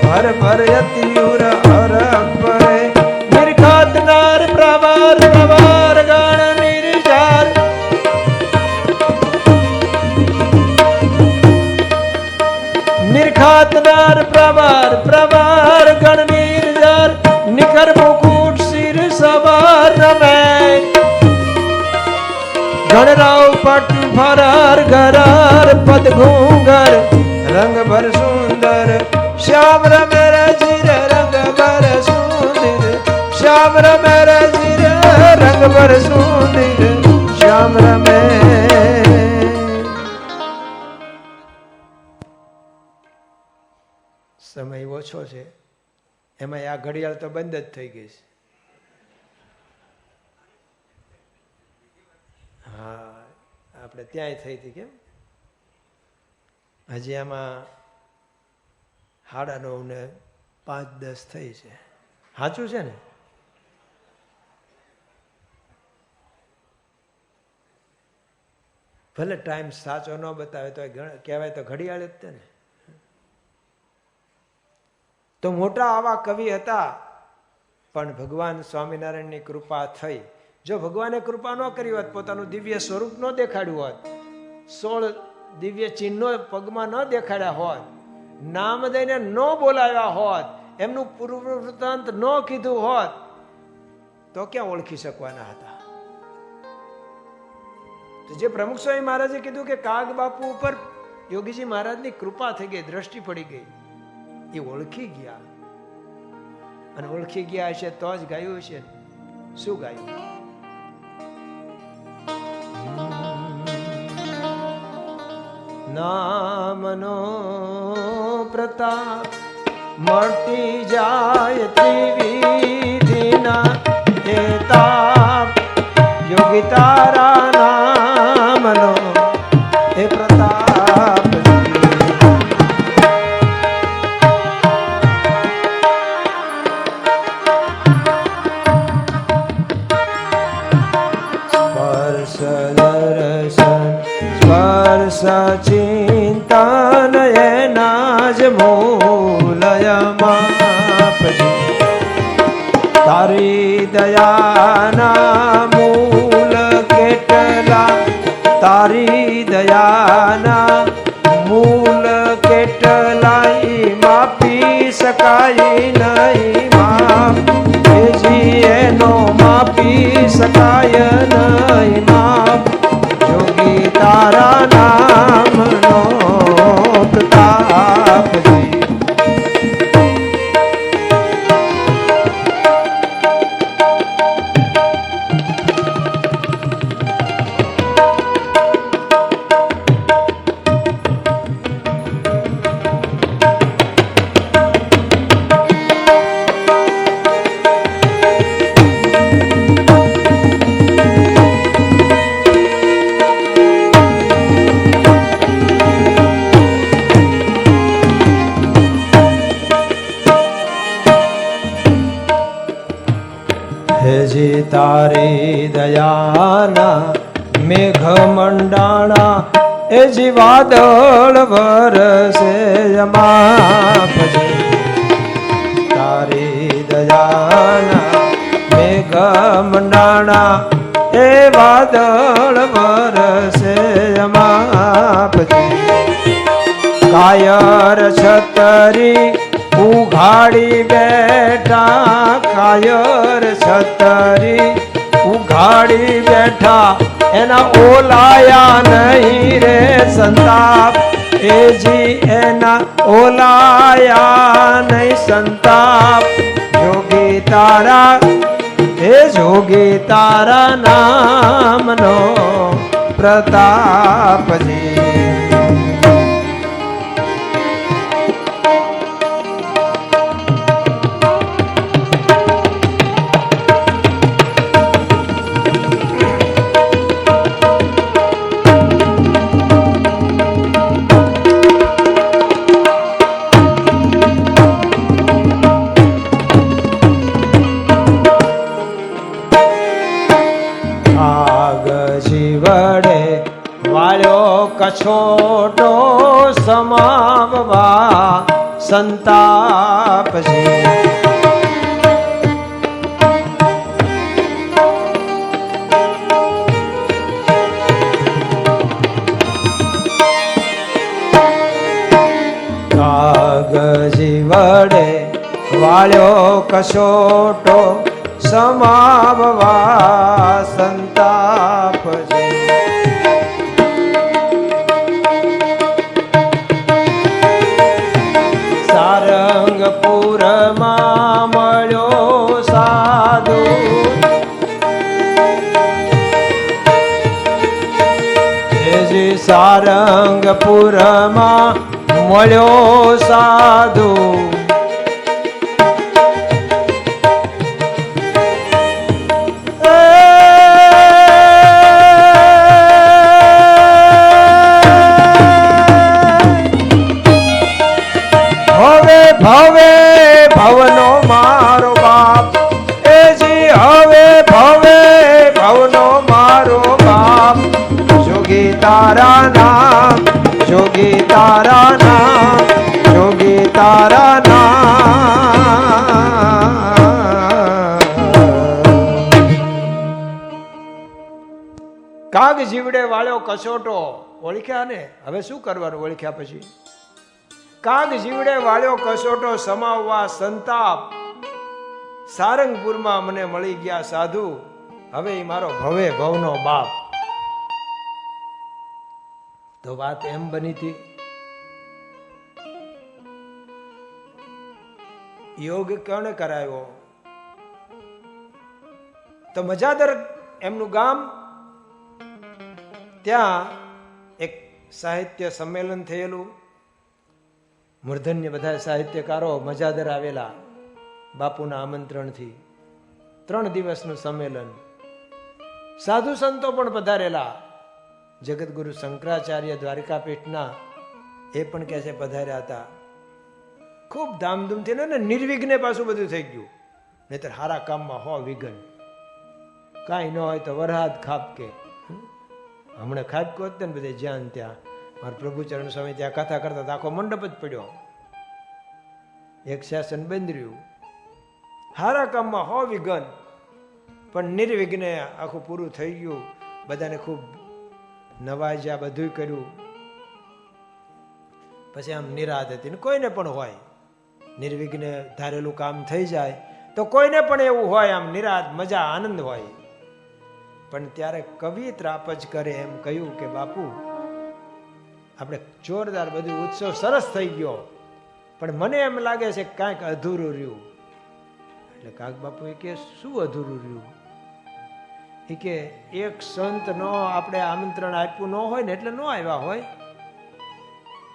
ભર ભર યતિ ઉર હર અકબરે, નિર્ઘાત નાર પ્રવાર પ્રવાર ગણ નિર્જાર, નિર્ઘાત નાર પ્રવાર પ્રવાર ગણ નિર્જાર, નિખર મુકુટ શિર સવાર રમે, ગણરાવ પટ ફરાર ગરાર પદ ઘૂંઘર, રંગ ભર સુંદર શ્યામ રમે રજીર, રંગ ભર સુંદર શ્યામ રમે રજીર, રંગ ભર સુંદર શ્યામ રમે. સમય ઓછો છે, એમાં આ ઘડિયાળ તો બંધ જ થઈ ગઈ છે. હા, આપણે ત્યાંય થઈ હતી કેમ, હજી આમાં 9:30 ને 5:10 થઈ છે. સાચું છે ને? ભલે ટાઈમ સાચો ન બતાવે તો કહેવાય તો ઘડિયાળ જ તે ને. તો મોટા આવા કવિ હતા, પણ ભગવાન સ્વામિનારાયણની કૃપા થઈ. જો ભગવાને કૃપા ન કરી હોત, પોતાનું દિવ્ય સ્વરૂપ ન દેખાડ્યું હોત, 16 દિવ્ય ચિહ્નો પગમાં ન દેખાડ્યા હોત, નામ દઈને ન બોલાવ્યા હોત, એમનું પૂર્વ વૃત્તાંત ન કીધું હોત, તો ક્યાં ઓળખી શકવાના હતા? તો જે પ્રમુખ સ્વામી મહારાજે કીધું કે કાગ બાપુ ઉપર યોગીજી મહારાજની કૃપા થઈ ગઈ, દ્રષ્ટિ પડી ગઈ, એ ઓળખી ગયા. અને ઓળખી ગયા હશે તો જ ગાયું હશે. શું ગાયું? નામનો પ્રતાપ મટી જાય ત્રિવિધિના, એ તાપ યોગી તારા નામનો એ પ્રતાપ. સચિંતન એના જ મૂલયમાં આપજી, તારી દયાના મૂલ કેટલા, તારી દયાના મૂલ કેટલા, માપી શકાય નહીં માપ, જી એનો માપી શકાય નહીં માપ, યોગી તારા નામનો પ્રતાપજી. હેજી તારી દયાના મેઘ મંડાણા એજી વાદળ વરસે અમાપજે તારી દયાના મેઘ મંડાણા એ વાદળ વરસે અમાપજે કાયર છતરી ઉઘાડી બેઠા કાયર છતરી ઉઘાડી બેઠા એના ઓલાયા નહીં રે સંતાપ એજી એના ઓલાયા નહીં સંતાપ જોગી તારા એ જોગી તારા નામનો પ્રતાપજી કછોટો સમાવવા સંતાપજી કાગજી વડે વાળ્યો કછોટો સમાવવા સંતાપજી સારંગપુરમાં મળ્યો સાધુ હેજી સારંગપુરમાં મળ્યો સાધુ ભવે ભવનો મારો બાપ એજી હવે ભવે ભવનો મારો બાપ જોગી તારા નામ જોગી તારા નામ જોગી તારા નામ કાગ જીવડે વાળ્યો કસોટો ઓળખ્યા ને હવે શું કરવાનું ઓળખ્યા પછી કાગ જીવડે વાળ્યો કસોટો સમાવવા સંતાપ સારંગપુરમાં મને મળી ગયા સાધુ હવે એ મારો ભવે ભવનો બાપ તો વાત એમ બની હતી યોગ કોને કરાયો તો મજાદર એમનું ગામ ત્યાં એક સાહિત્ય સંમેલન થયેલું મૂર્ધન્ય બધા સાહિત્યકારો મજાદર આવેલા બાપુના આમંત્રણથી 3 દિવસનું સંમેલન સાધુ સંતો પણ પધારેલા જગતગુરુ શંકરાચાર્ય દ્વારિકાપીઠના એ પણ કહે છે પધાર્યા હતા ખૂબ ધામધૂમથી ને નિર્વિઘ્ને પાછું બધું થઈ ગયું નહીતર હારા કામમાં હો વિઘ્ન કાંઈ ન હોય તો વરહાદ ખાપકે હમણાં ખાપકો જ ને બધે જ્યાં ત્યાં મારા પ્રભુચરણ સ્વામી ત્યાં કથા કરતા આખો મંડપ જ પડ્યો એક શાસન બંધ રહ્યું હારા કામમાં હો વિઘ્ન પણ નિર્વિઘ્ને આખું પૂરું થઈ ગયું બધાને ખૂબ નવાજ્યા બધું કર્યું પછી આમ નિરાત હતી ને કોઈને પણ હોય નિર્વિઘ્ને ધારેલું કામ થઈ જાય તો કોઈને પણ એવું હોય આમ નિરાત મજા આનંદ હોય પણ ત્યારે કવિ ત્રાપજ કરે એમ કહ્યું કે બાપુ આપણે જોરદાર બધું ઉત્સવ સરસ થઈ ગયો પણ મને એમ લાગે છે કાંઈક અધૂરું રહ્યું એટલે કાક બાપુ એ કે શું અધૂરું રહ્યું એ કે એક સંત નો આપણે આમંત્રણ આપ્યું ન હોય ને એટલે ન આવ્યા હોય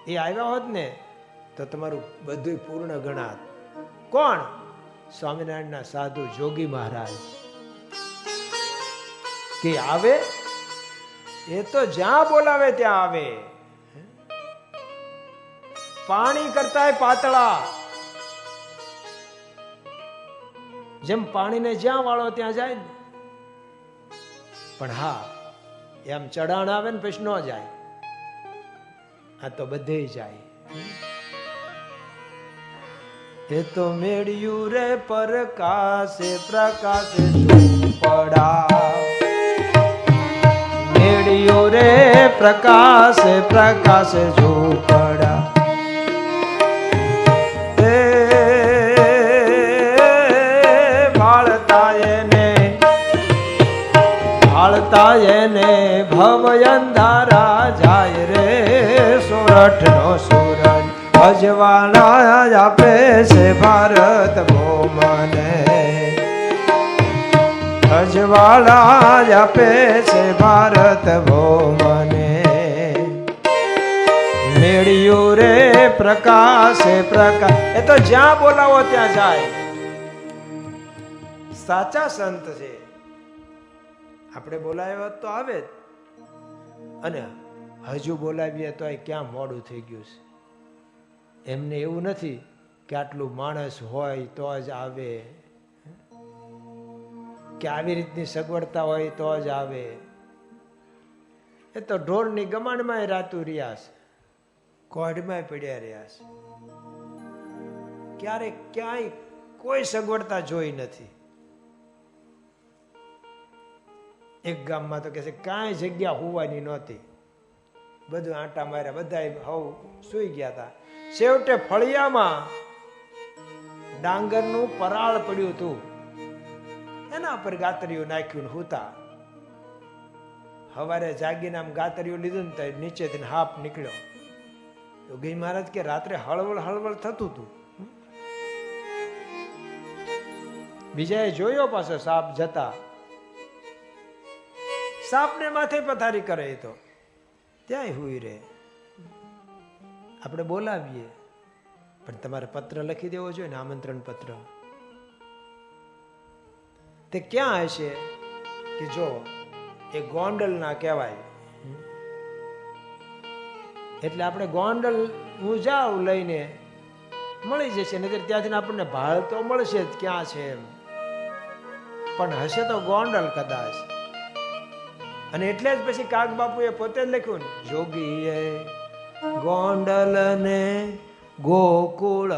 એ આવ્યા હોત ને તો તમારું બધું પૂર્ણ ગણાત કોણ સ્વામિનારાયણના સાધુ જોગી મહારાજ કે આવે એ તો જ્યાં બોલાવે ત્યાં આવે પાણી કરતા પાતળા જેમ પાણીને જ્યાં વાળો ત્યાં જાય ને, પણ હા એમ ચઢાણ આવે ને પછી ન જાય, આ તો બધે જાય. એ તો મેળ્યું રે પ્રકાશે પ્રકાશે ઝૂંપડા, મેળ્યું રે પ્રકાશે પ્રકાશે ઝૂંપડા. એને ભવ અંધારા જાય રે, સોરઠ નો સૂરજ અજવાળા આપે છે ભારત ભૂમને, અજવાળા આપે છે ભારત ભૂમને. મેળ્યું રે પ્રકાશે પ્રકાશ, એ તો જ્યાં બોલાવો ત્યાં જાય. સાચા સંત છે, આપણે બોલાવ્યા તો આવે જ, અને હજુ બોલાવીએ તો ક્યાં મોડું થઈ ગયું છે. એમને એવું નથી કે આટલું માણસ હોય તો જ આવે, કે આવી રીતની સગવડતા હોય તો જ આવે. એ તો ઢોરની ગમાણમાં રાતું રહ્યા છે, કોઢમાં પડ્યા રહ્યા છે, ક્યારેક ક્યાંય કોઈ સગવડતા જોઈ નથી. એક ગામમાં તો કે છે કાંઈ જગ્યા હોવાની નહોતી, બધું આંટા માર્યા, બધા હવ સુઈ ગયા હતા. છેવટે ફળિયામાં ડાંગરનું પરાળ પડ્યું હતું, એના પર ગાતરીઓ નાખ્યું હુતા. સવારે જાગીને આમ ગાતરીઓ લીધું ને નીચેથી હાપ નીકળ્યો. યોગી મહારાજ કે રાત્રે હળવળ હળવળ થતું હતું. બીજાએ જોયો પાછો સાપ જતા, સાપને માથે પથારી કરે તો ત્યાંય હુઈ રહે. આપણે બોલાવીએ પણ તમારે પત્ર લખી દેવો જોઈએ ને, આમંત્રણ પત્ર. તે ક્યાં હશે કે જો એ ગોંડલ ના કહેવાય, એટલે આપણે ગોંડલ હું જાઉં લઈને મળી જશે, નહીતર ત્યાંથી આપણને ભાળ તો મળશે જ ક્યાં છે એમ, પણ હશે તો ગોંડલ કદાચ. અને એટલે જ પછી કાગ બાપુએ પોતે જ લખ્યું ને, જોગીએ ગોંડલ ને ગોકુળ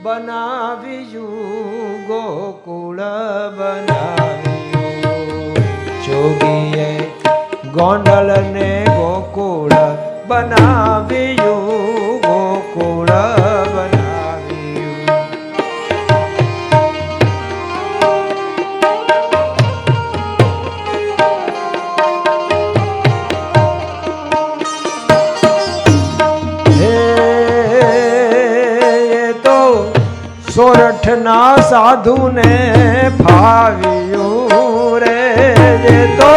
બનાવ્યું, ગોકુળ બનાવ્યું. જોગીએ ગોંડલ ને ગોકુળ બનાવ્યું, ગોકુળ બનાવ્યું. સોરઠ ના સાધુ ને ફાવ્યું રે, જે તો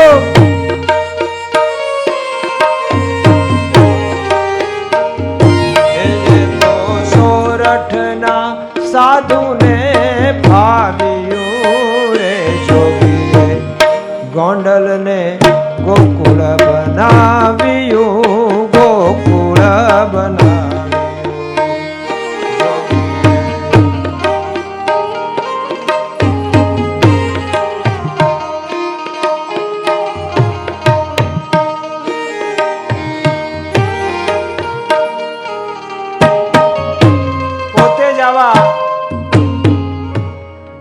સોરઠ ના સાધુ ને ફાવ્યું રે. જોગીએ ગોંડલ ને ગોકુળ બનાવ્યું, ગોકુળ બનાવ્યું.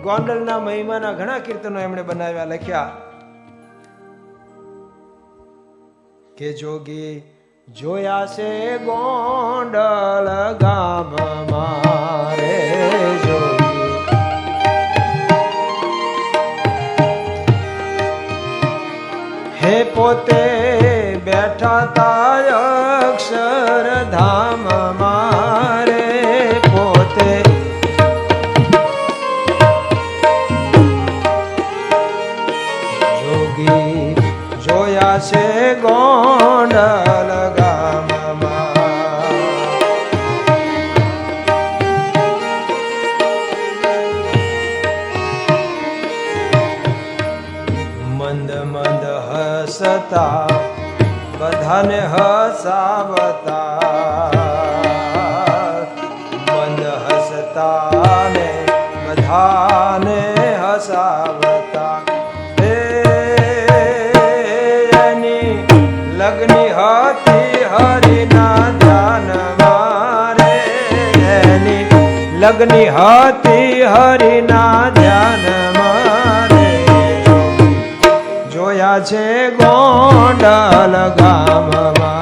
ગોંડલના મહિમાના ઘણા કીર્તનો એમણે બનાવ્યા, લખ્યા કે જોગી જોયા છે ગોંડલ ગામ મારે, જોગી હે પોતે બેઠા તા અક્ષરધામ મારે, પોતે જોયા છે ગોંડલ ગામમાં. મંદ મંદ હસતા બધાને હસાવતા, મંદ હસતા ને બધાને વસાવતા. એની લગ્ની હતી હરિના ધ્યાન મારે, એની લગ્ની હતી હરિના ધ્યાન મારે. જોયા છે ગોંડલ ગામમાં.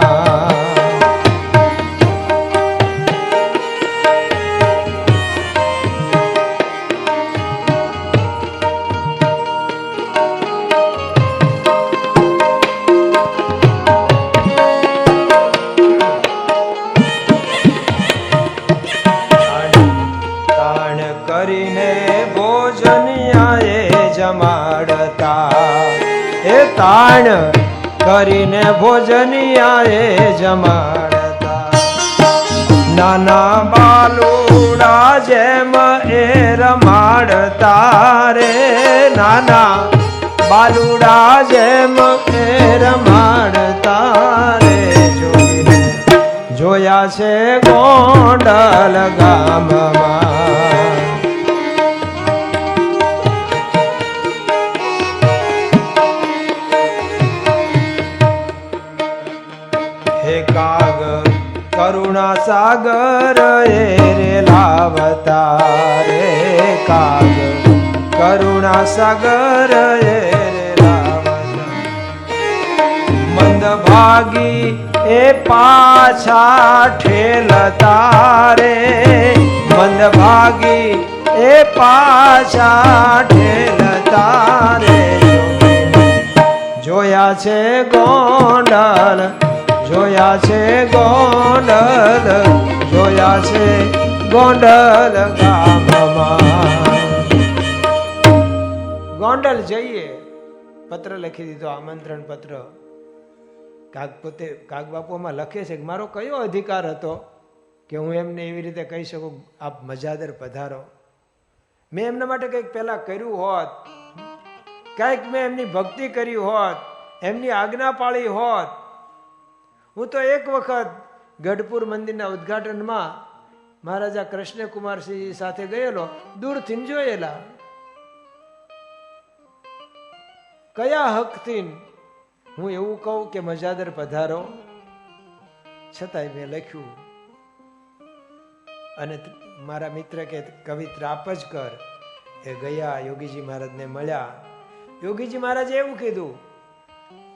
તાણ કરીને ભોજનિયાએ જમાડતા. નાના બાલુડા જેમ એ રમાડતા રે, નાના બાલુડા જેમ એ રમાડતા રે. જોયા છે ગોંડલ ગામમાં. કરુણા સાગર એ રે લાવતા રે, કાગ કરુણા સાગર એ રે લાવતા. મંદ ભાગી એ પાછા ઠેલતા રે, મંદ ભાગી એ પાછા ઠેલતા રે. જોયા છે ગોંડલ, જોયા છે ગોંડલ, જોયા છે ગોંડલ ગામમાં. ગોંડલ જઈએ. પત્ર લખી દીધો, આમંત્રણ પત્ર. કાગ બાપુમાં લખે છે કે મારો કયો અધિકાર હતો કે હું એમને એવી રીતે કહી શકું આપ મજાદર પધારો. મેં એમના માટે કંઈક પહેલા કર્યું હોત, કંઈક મેં એમની ભક્તિ કરી હોત, એમની આજ્ઞા પાળી હોત. હું તો એક વખત ગઢપુર મંદિરના ઉદ્ઘાટનમાં મહારાજા કૃષ્ણકુમારસિંહ સાથે ગયેલો, દૂરથી જોયેલા. કયા હકથી હું એવું કહું કે મજાદર પધારો? છતાંય મેં લખ્યું. અને મારા મિત્ર કે કવિ ત્રાપજકર એ ગયા, યોગીજી મહારાજને મળ્યા. યોગીજી મહારાજે એવું કીધું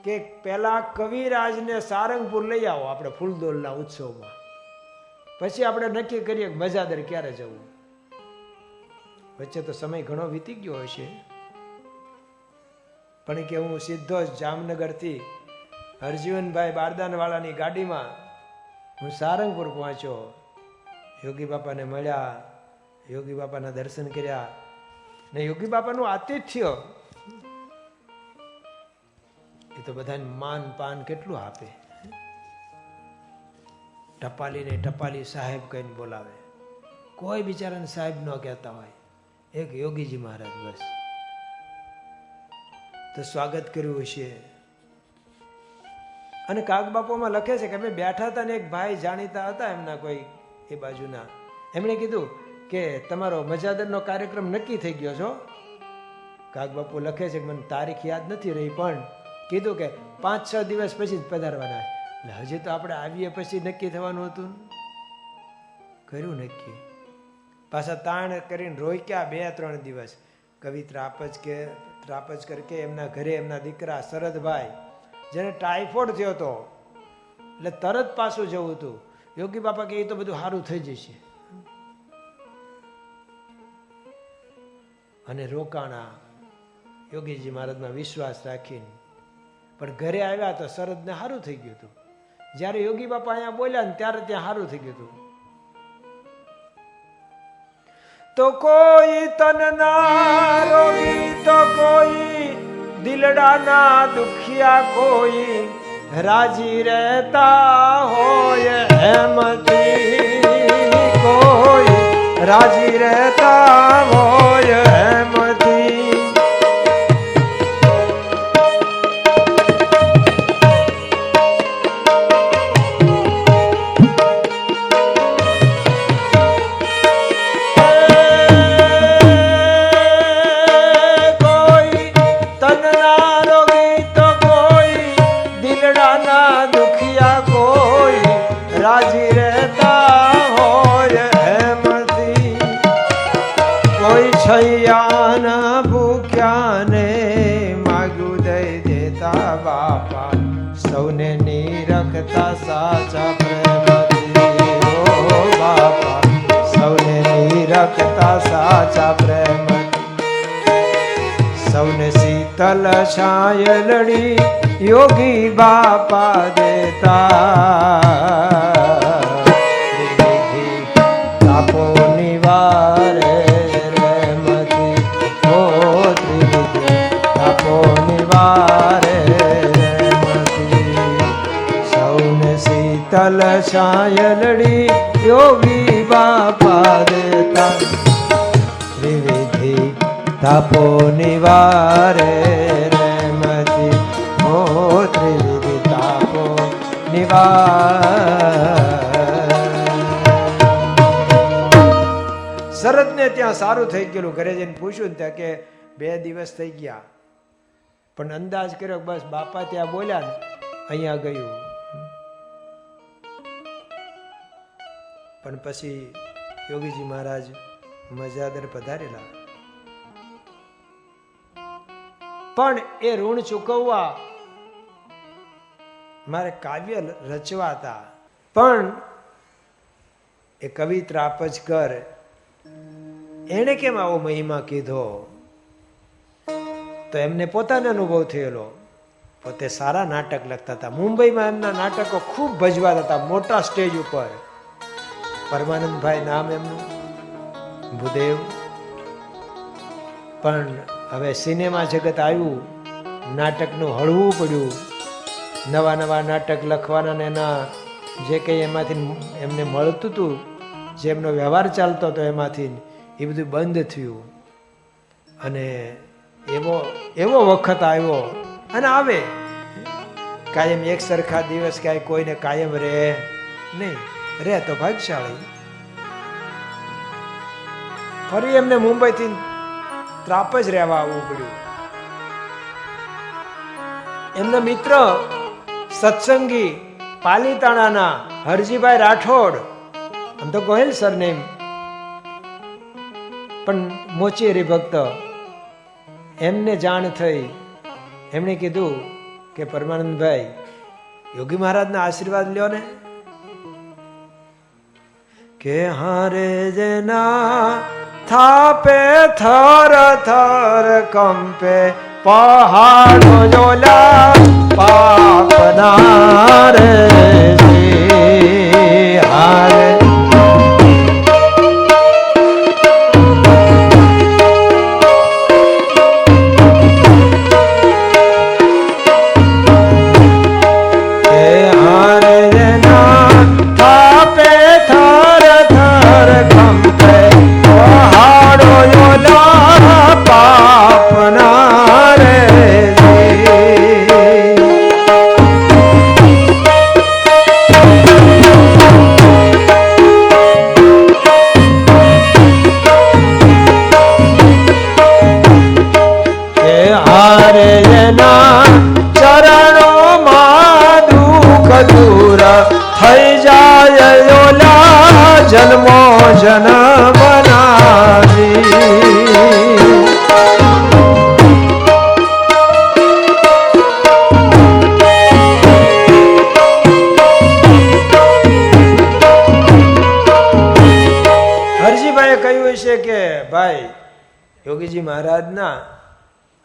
કે પેલા કવિરાજને સારંગપુર લઈ આવો આપણે ફૂલદોલના ઉત્સવમાં, પછી આપણે નક્કી કરીએ કે મજાદર ક્યારે જવું. વચ્ચે તો સમય ઘણો વીતી ગયો હશે, પણ કે હું સીધો જ જામનગરથી હરજીવનભાઈ બારદાનવાળાની ગાડીમાં હું સારંગપુર પહોંચ્યો. યોગી બાપાને મળ્યા, યોગી બાપાના દર્શન કર્યા ને યોગી બાપાનું આતિથ્ય એ તો બધાને માન પાન કેટલું આપે. ટપાલીને ટપાલી સાહેબ કહીને બોલાવે. કોઈ બિચારાને સાહેબ ન કહેતા હોય, એક યોગીજી મહારાજ બસ. તો સ્વાગત કર્યું હશે. અને કાગબાપુમાં લખે છે કે અમે બેઠા હતા ને એક ભાઈ જાણીતા હતા એમના કોઈ એ બાજુના, એમણે કીધું કે તમારો મજાદરનો કાર્યક્રમ નક્કી થઈ ગયો છો. કાગબાપુ લખે છે કે મને તારીખ યાદ નથી રહી, પણ કીધું કે 5-6 દિવસ પછી જ પધારવાના. એટલે હજી તો આપણે આવીએ પછી નક્કી થવાનું હતું. કર્યું નક્કી. પાછા તાણ કરીને રોક્યા 2-3 દિવસ. કવિ ત્રાપજકર કે એમના ઘરે એમના દીકરા શરદભાઈ જેને ટાઇફોઇડ થયો હતો, એટલે તરત પાછું જવું હતું. યોગી બાપા કે એ તો બધું સારું થઈ જશે. અને રોકાણા યોગીજી મહારાજમાં વિશ્વાસ રાખીને. પણ ઘરે આવ્યા તો શરદને સારું થઈ ગયું હતું. જ્યારે યોગી બાપા અહીંયા બોલ્યા ને ત્યારે ત્યાં સારું થઈ ગયું હતું. તો કોઈ તનના રોગી, તો કોઈ દિલડાના દુખિયા, કોઈ રાજી રહેતા હોય એમથી, કોઈ રાજી રહેતા હોય એમથી. માગ્યાને માગ્યું દઈ દેતા બાપા, સૌને નિરખતા સાચા પ્રેમથી ઓ બાપા, સૌને નિરખતા સાચા પ્રેમથી, સૌને શીતલ છાયલડી યોગી બાપા દેતા, તાપો નિવારે રેમથી ઓ ત્રિવિધિ, તાપો નિવારે રેમથી, સૌને શીતલ છાયલડી યોગી બાપા દેતા, ત્રિવિધિ તાપો નિવારે રેમથી ઓ ત્રિવિધિ તાપો નિવારે. શરદને ત્યાં સારું થઈ ગયેલું. ઘરે જઈને પૂછ્યું ને ત્યાં કે 2 દિવસ થઈ ગયા, પણ અંદાજ કર્યો બસ બાપા ત્યાં બોલ્યા ને અહીંયા ગયું. પણ પછી યોગીજી મહારાજ મજાદર પધારેલા. પણ એ ઋણ ચૂકવવા મારે કાવ્ય રચવા હતા. પણ એ કવિ ત્રાપજકર એને કેમ આવો મહિમા કીધો? તો એમને પોતાનો અનુભવ થયેલો. પોતે સારા નાટક લખતા હતા. મુંબઈમાં એમના નાટકો ખૂબ ભજવાતા હતા, મોટા સ્ટેજ ઉપર. પરમાનંદભાઈ નામ એમનું, ભૂદેવ. પણ હવે સિનેમા જગત આવ્યું, નાટકનું હળવું પડ્યું, નવા નવા નાટક લખવાના ને એના જે કંઈ એમાંથી એમને મળતું હતું, જે એમનો વ્યવહાર ચાલતો હતો એમાંથી એ બધું બંધ થયું. અને એવો વખત આવ્યો અને આવે કાયમ એક સરખા દિવસ કાંઈ કોઈને કાયમ રહે નહીં, રહે તો ભાગ્યશાળી. ફરી એમને મુંબઈથી ત્રાપજ રહેવા આવવું પડ્યું. એમના મિત્ર સત્સંગી પાલીતાણાના હરજીભાઈ રાઠોડ, આમ તો ગોહિલ સરનેમ, પણ મોચી હરિભક્ત, એમને જાણ થઈ. એમણે કીધું કે પરમાનંદભાઈ યોગી મહારાજના આશીર્વાદ લ્યો ને. કે હારે જેના થાપે થર થર કંપે પહાડો જોલા પાપના રે હારે. જન્મો જન્મ હરજીભાઈએ કહ્યું છે કે ભાઈ યોગીજી મહારાજના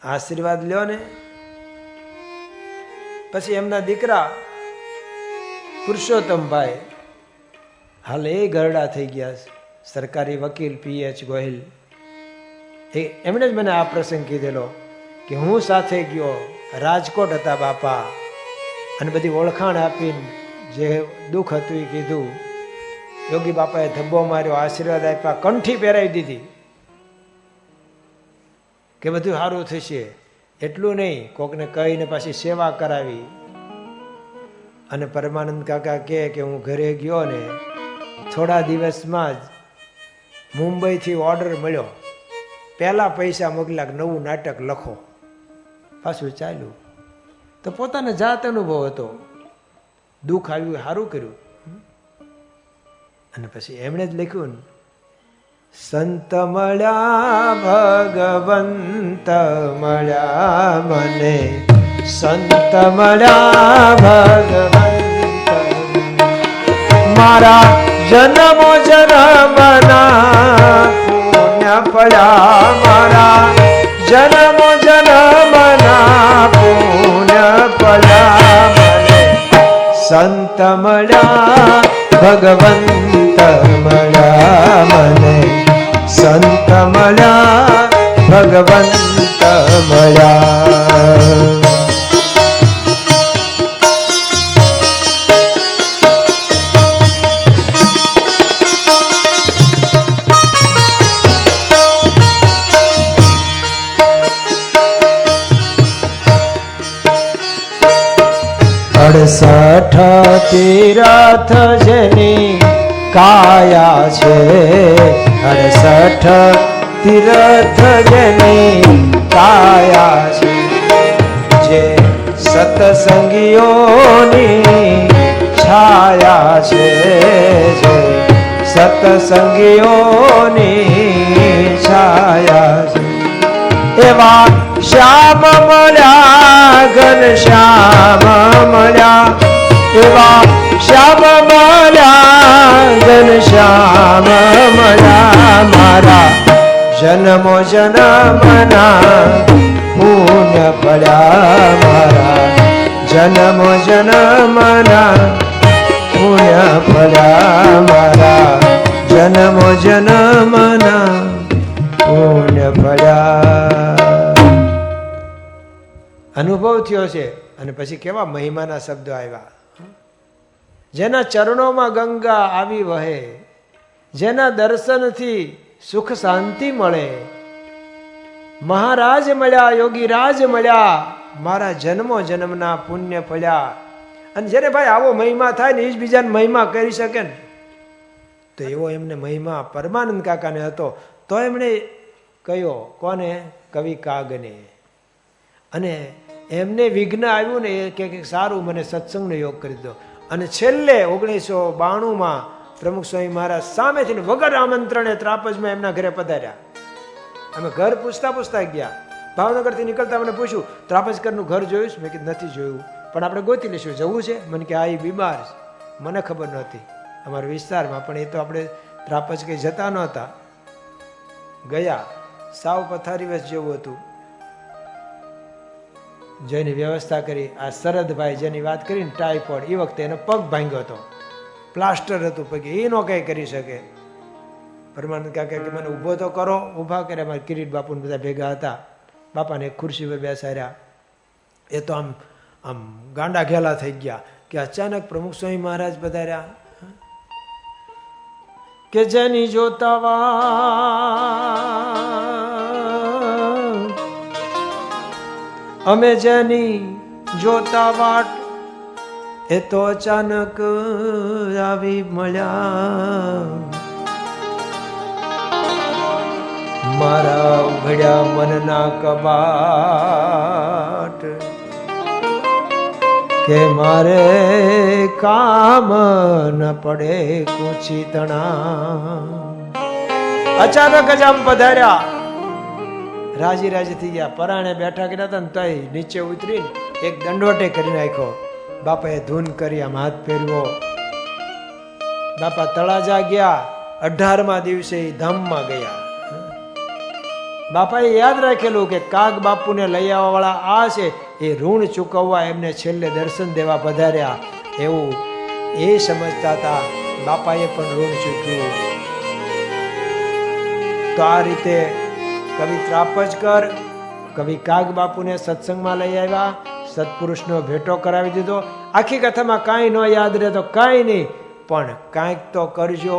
આશીર્વાદ લ્યો ને. પછી એમના દીકરા પુરુષોત્તમભાઈ હાલ એ ગરડા થઈ ગયા, સરકારી વકીલ PH ગોહિલ. એમણે જ મને આ પ્રસંગ કીધેલો કે હું સાથે ગયો, રાજકોટ હતા બાપા, અને બધી ઓળખાણ આપીને જે દુઃખ હતું એ કીધું. યોગી બાપાએ ધબ્બો માર્યો, આશીર્વાદ આપ્યા, કંઠી પહેરાવી દીધી કે બધું સારું થશે. એટલું નહીં, કોકને કહીને પાછી સેવા કરાવી. અને પરમાનંદ કાકા કે હું ઘરે ગયો ને થોડા દિવસમાં જ મુંબઈથી ઓર્ડર મળ્યો, પહેલા પૈસા મોકલ્યા, નવું નાટક લખો. પાછું ચાલ્યું. તો પોતાને જાત અનુભવ હતો, દુઃખ આવ્યું સારું કર્યું. અને પછી એમણે જ લખ્યું સંત મળ્યા ભગવંત મળ્યા મને, સંત મળ્યા ભગવંત મારા જન્મો જન્મના પુણ્ય ફળ્યા, મારા જન્મો જન્મના પુણ્ય ફળ્યા મને, સંત મળ્યા ભગવંત મળ્યા મને, સંત મળ્યા ભગવંત મળ્યા. અડસઠ તીરથ જેની કાયા છે, અડસઠ તીરથ જેની કાયા છે, જે સતસંગીઓની છાયા છે, જે સતસંગીઓની છાયા છે, એવા શ્યામ મળ્યા ઘનશ્યામ મળ્યા, એવા શ્યામ મળ્યા ઘનશ્યામ મળ્યા મારા જન્મો જન્મના પુણ્ય ફળ્યા, મારા જન્મો જન્મના પુણ્ય ફળ્યા, મારા જન્મો જન્મના પુણ્ય ફળ્યા. અનુભવ થયો છે. અને પછી કેવા મહિમાના શબ્દો આવ્યા. જેના ચરણોમાં ગંગા આવી વહે, જેના દર્શનથી સુખ શાંતિ મળે, મહારાજ મળ્યા, યોગી રાજ મળ્યા, મારા જન્મો જન્મના પુણ્ય ફળ્યા. અને જેને ભાઈ આવો મહિમા થાય ને એ જ બીજાને મહિમા કરી શકે ને, તો એવો એમને મહિમા પરમાનંદ કાકાને હતો. તો એમણે કહ્યો, કોને? કવિ કાગને. અને એમને વિઘ્ન આવ્યું ને, એ કે સારું મને સત્સંગનો યોગ કરી દો. અને છેલ્લે 1992 પ્રમુખ સ્વામી મહારાજ સામેથી વગર આમંત્રણે ત્રાપજમાં એમના ઘરે પધાર્યા. અમે ઘર પૂછતા પૂછતા ગયા. ભાવનગરથી નીકળતા મને પૂછ્યું, ત્રાપજકરનું ઘર જોયું? મેં કીધું નથી જોયું, પણ આપણે ગોતી લઈશું. જવું છે? મને કે આ બીમાર છે. મને ખબર નહોતી અમારા વિસ્તારમાં, પણ એ તો આપણે ત્રાપજ કંઈ જતા નહોતા. ગયા, સાવ પથારીવશ જેવું હતું. જેની વ્યવસ્થા કરી, આ શરદભાઈ જેની વાત કરીને ટાઈફોઈડ, એ વખતે એનો પગ ભાંગ્યો હતો, પ્લાસ્ટર હતું પગે, એ નો કઈ કરી શકે. પરમાનંદ કાકા કે મને ઊભો તો કરો. ઊભા કર્યા. મારા કિરીટ બાપુ બધા ભેગા હતા. બાપાને એક ખુરશી પર બેસાડ્યા. એ તો આમ આમ ગાંડા ઘેલા થઈ ગયા કે અચાનક પ્રમુખ સ્વામી મહારાજ પધાર્યા કે જેની જોતાવા અમે જેની જોતા વાટ, એ તો અચાનક આવી મળ્યા. મારા ઉઘડ્યા મનના કબાટ, કે મારે કામ ન પડે કુછી તણા. અચાનક જ આમ પધાર્યા. રાજી રાજી થઈ ગયા. પરાણે બેઠા કર્યા હતા ને તોય નીચે ઉતરીને એક દંડવટે કરી નાખ્યો. બાપાએ ધૂન કરી, આમ હાથ ફેરવો. બાપા તળાજા ગયા. 18મા દિવસે ધામમાં ગયા. બાપાએ યાદ રાખેલું કે કાગ બાપુને લઈ આવવા વાળા આ છે, એ ઋણ ચૂકવવા એમને છેલ્લે દર્શન દેવા પધાર્યા એવું એ સમજતા હતા. બાપાએ પણ ઋણ ચૂક્યું. તો આ રીતે કવિ ત્રાપજકર કવિ કાગ બાપુને સત્સંગમાં લઈ આવ્યા, સત્પુરુષનો ભેટો કરાવી દીધો. આખી કથામાં કાંઈ ન યાદ રહે તો કાંઈ નહીં, પણ કાંઈક તો કરજો.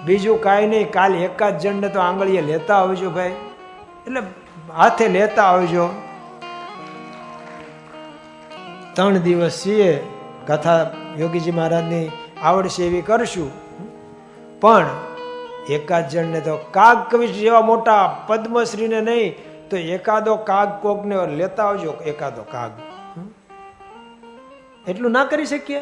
બીજું કાંઈ નહીં, કાલ એકાદ જણને તો આંગળીએ લેતા આવજો ભાઈ, એટલે હાથે લેતા આવજો. 3 દિવસ છીએ, કથા યોગીજી મહારાજની આવડશે એવી કરશું, પણ એકાદ જણને તો કાગ કવિ જેવા મોટા પદ્મશ્રીને નહીં તો એકાદો કાગ કોકને લેતા આવજો. એકાદો કાગ એટલું ના કરી શકીએ?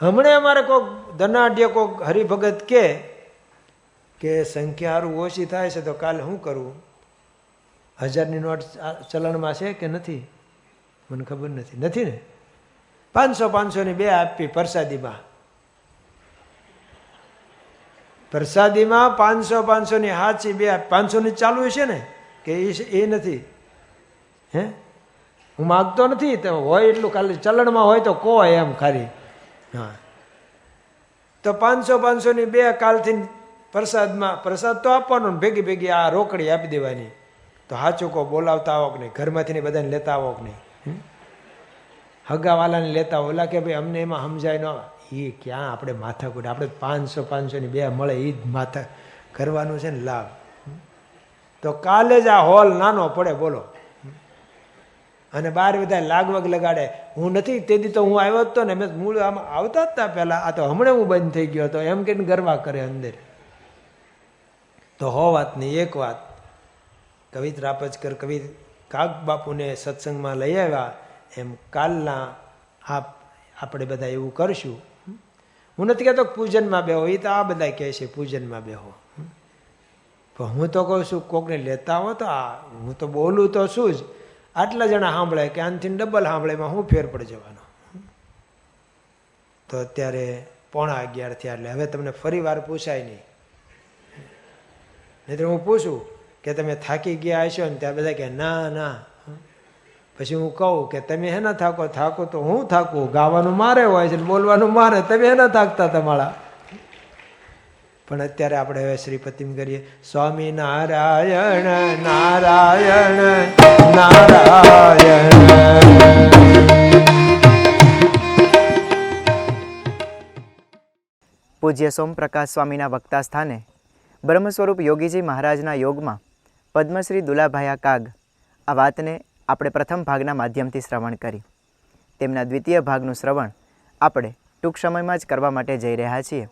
હમણાં અમારે કોઈક ધનાઢ્ય કોઈક હરિભગત કે સંખ્યા સારું ઓછી થાય છે તો કાલે શું કરવું? 1000ની નોટ ચલણમાં છે કે નથી? મને ખબર નથી ને? 500-500ની 2 આપી પ્રસાદીમાં. પ્રસાદીમાં 500-500ની હાચી 2 500ની ચાલુ છે ને કે એ નથી? હે, હું માગતો નથી, તો હોય એટલું ખાલી ચલણમાં હોય તો કહો એમ ખાલી. હા, તો 500-500ની 2 કાલથી પ્રસાદમાં. પ્રસાદ તો આપવાનો, ભેગી ભેગી આ રોકડી આપી દેવાની. તો સાચું કહો, બોલાવતા આવો કે નહીં? ઘરમાંથી બધાને લેતા આવો કે નહીં? હગાવાલાને લેતા આવો. ઓલા કે ભાઈ અમને એમાં સમજાય ન. એ ક્યાં આપણે માથાકૂટ, આપણે 500-500ની 2 મળે એ જ માથા કરવાનું છે ને લાભ. તો કાલે જ આ હોલ નાનો પડે, બોલો. અને બહાર બધા લાગવગ લગાડે. હું નથી તેથી તો હું આવ્યો જ તો ને, મેં મૂળ આમ આવતા જ હતા પહેલાં. આ તો હમણાં હું બંધ થઈ ગયો હતો એમ કહીને ગરબા કરે અંદર. તો વાતની એક વાત, કવિ ત્રાપજકર કવિ કાગ બાપુને સત્સંગમાં લઈ આવ્યા એમ કાલના આપણે બધા એવું કરશું. હું નથી કહેતો પૂજનમાં બેહો, એ તો આ બધા કહે છે પૂજનમાં બેહો, પણ હું તો કહું છું કોકને લેતા હો તો હું તો બોલું તો શું જ, આટલા જણા સાંભળે કે આનથી ડબલ સાંભળે, એમાં શું ફેર પડી જવાનો? તો અત્યારે 11:15 થયા, એટલે હવે તમને ફરી વાર પૂછાય નહીં. નહીં તો હું પૂછું કે તમે થાકી ગયા હશો ને, ત્યાં બધા કે ના. પછી હું કહું કે તમે હે ના થાકો તો હું થાકું, ગાવાનું મારે હોય છે, બોલવાનું મારે, તમે હે ના થાકતા તમારા. પણ અત્યારે આપણે હવે શ્રીપતિમ કરીએ. સ્વામી નારાયણ નારાયણ નારાયણ. પૂજ્ય સોમપ્રકાશ સ્વામીના વક્તા સ્થાને બ્રહ્મ સ્વરૂપ યોગીજી મહારાજના યોગમાં પદ્મશ્રી દુલાભાયા કાગ આ વાતને આપણે પ્રથમ ભાગના માધ્યમથી શ્રવણ કરી. તેમના દ્વિતીય ભાગનું શ્રવણ આપણે ટૂંક સમયમાં જ કરવા માટે જઈ રહ્યા છીએ.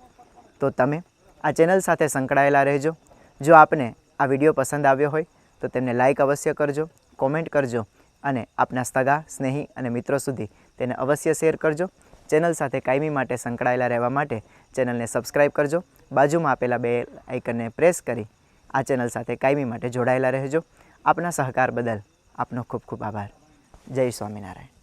તો તમે આ ચેનલ સાથે સંકળાયેલા રહેજો. જો આપને આ વિડીયો પસંદ આવ્યો હોય તો તેમને લાઈક અવશ્ય કરજો, કોમેન્ટ કરજો અને આપના સગા, સ્નેહી અને મિત્રો સુધી તેને અવશ્ય શેર કરજો. ચેનલ સાથે કાયમી માટે સંકળાયેલા રહેવા માટે ચેનલને સબસ્ક્રાઈબ કરજો. બાજુમાં આપેલા બેલ આઇકનને પ્રેસ કરી આ ચેનલ સાથે કાયમી માટે જોડાયેલા રહેજો. આપના સહકાર બદલ આપનો ખૂબ ખૂબ આભાર. જય સ્વામિનારાયણ.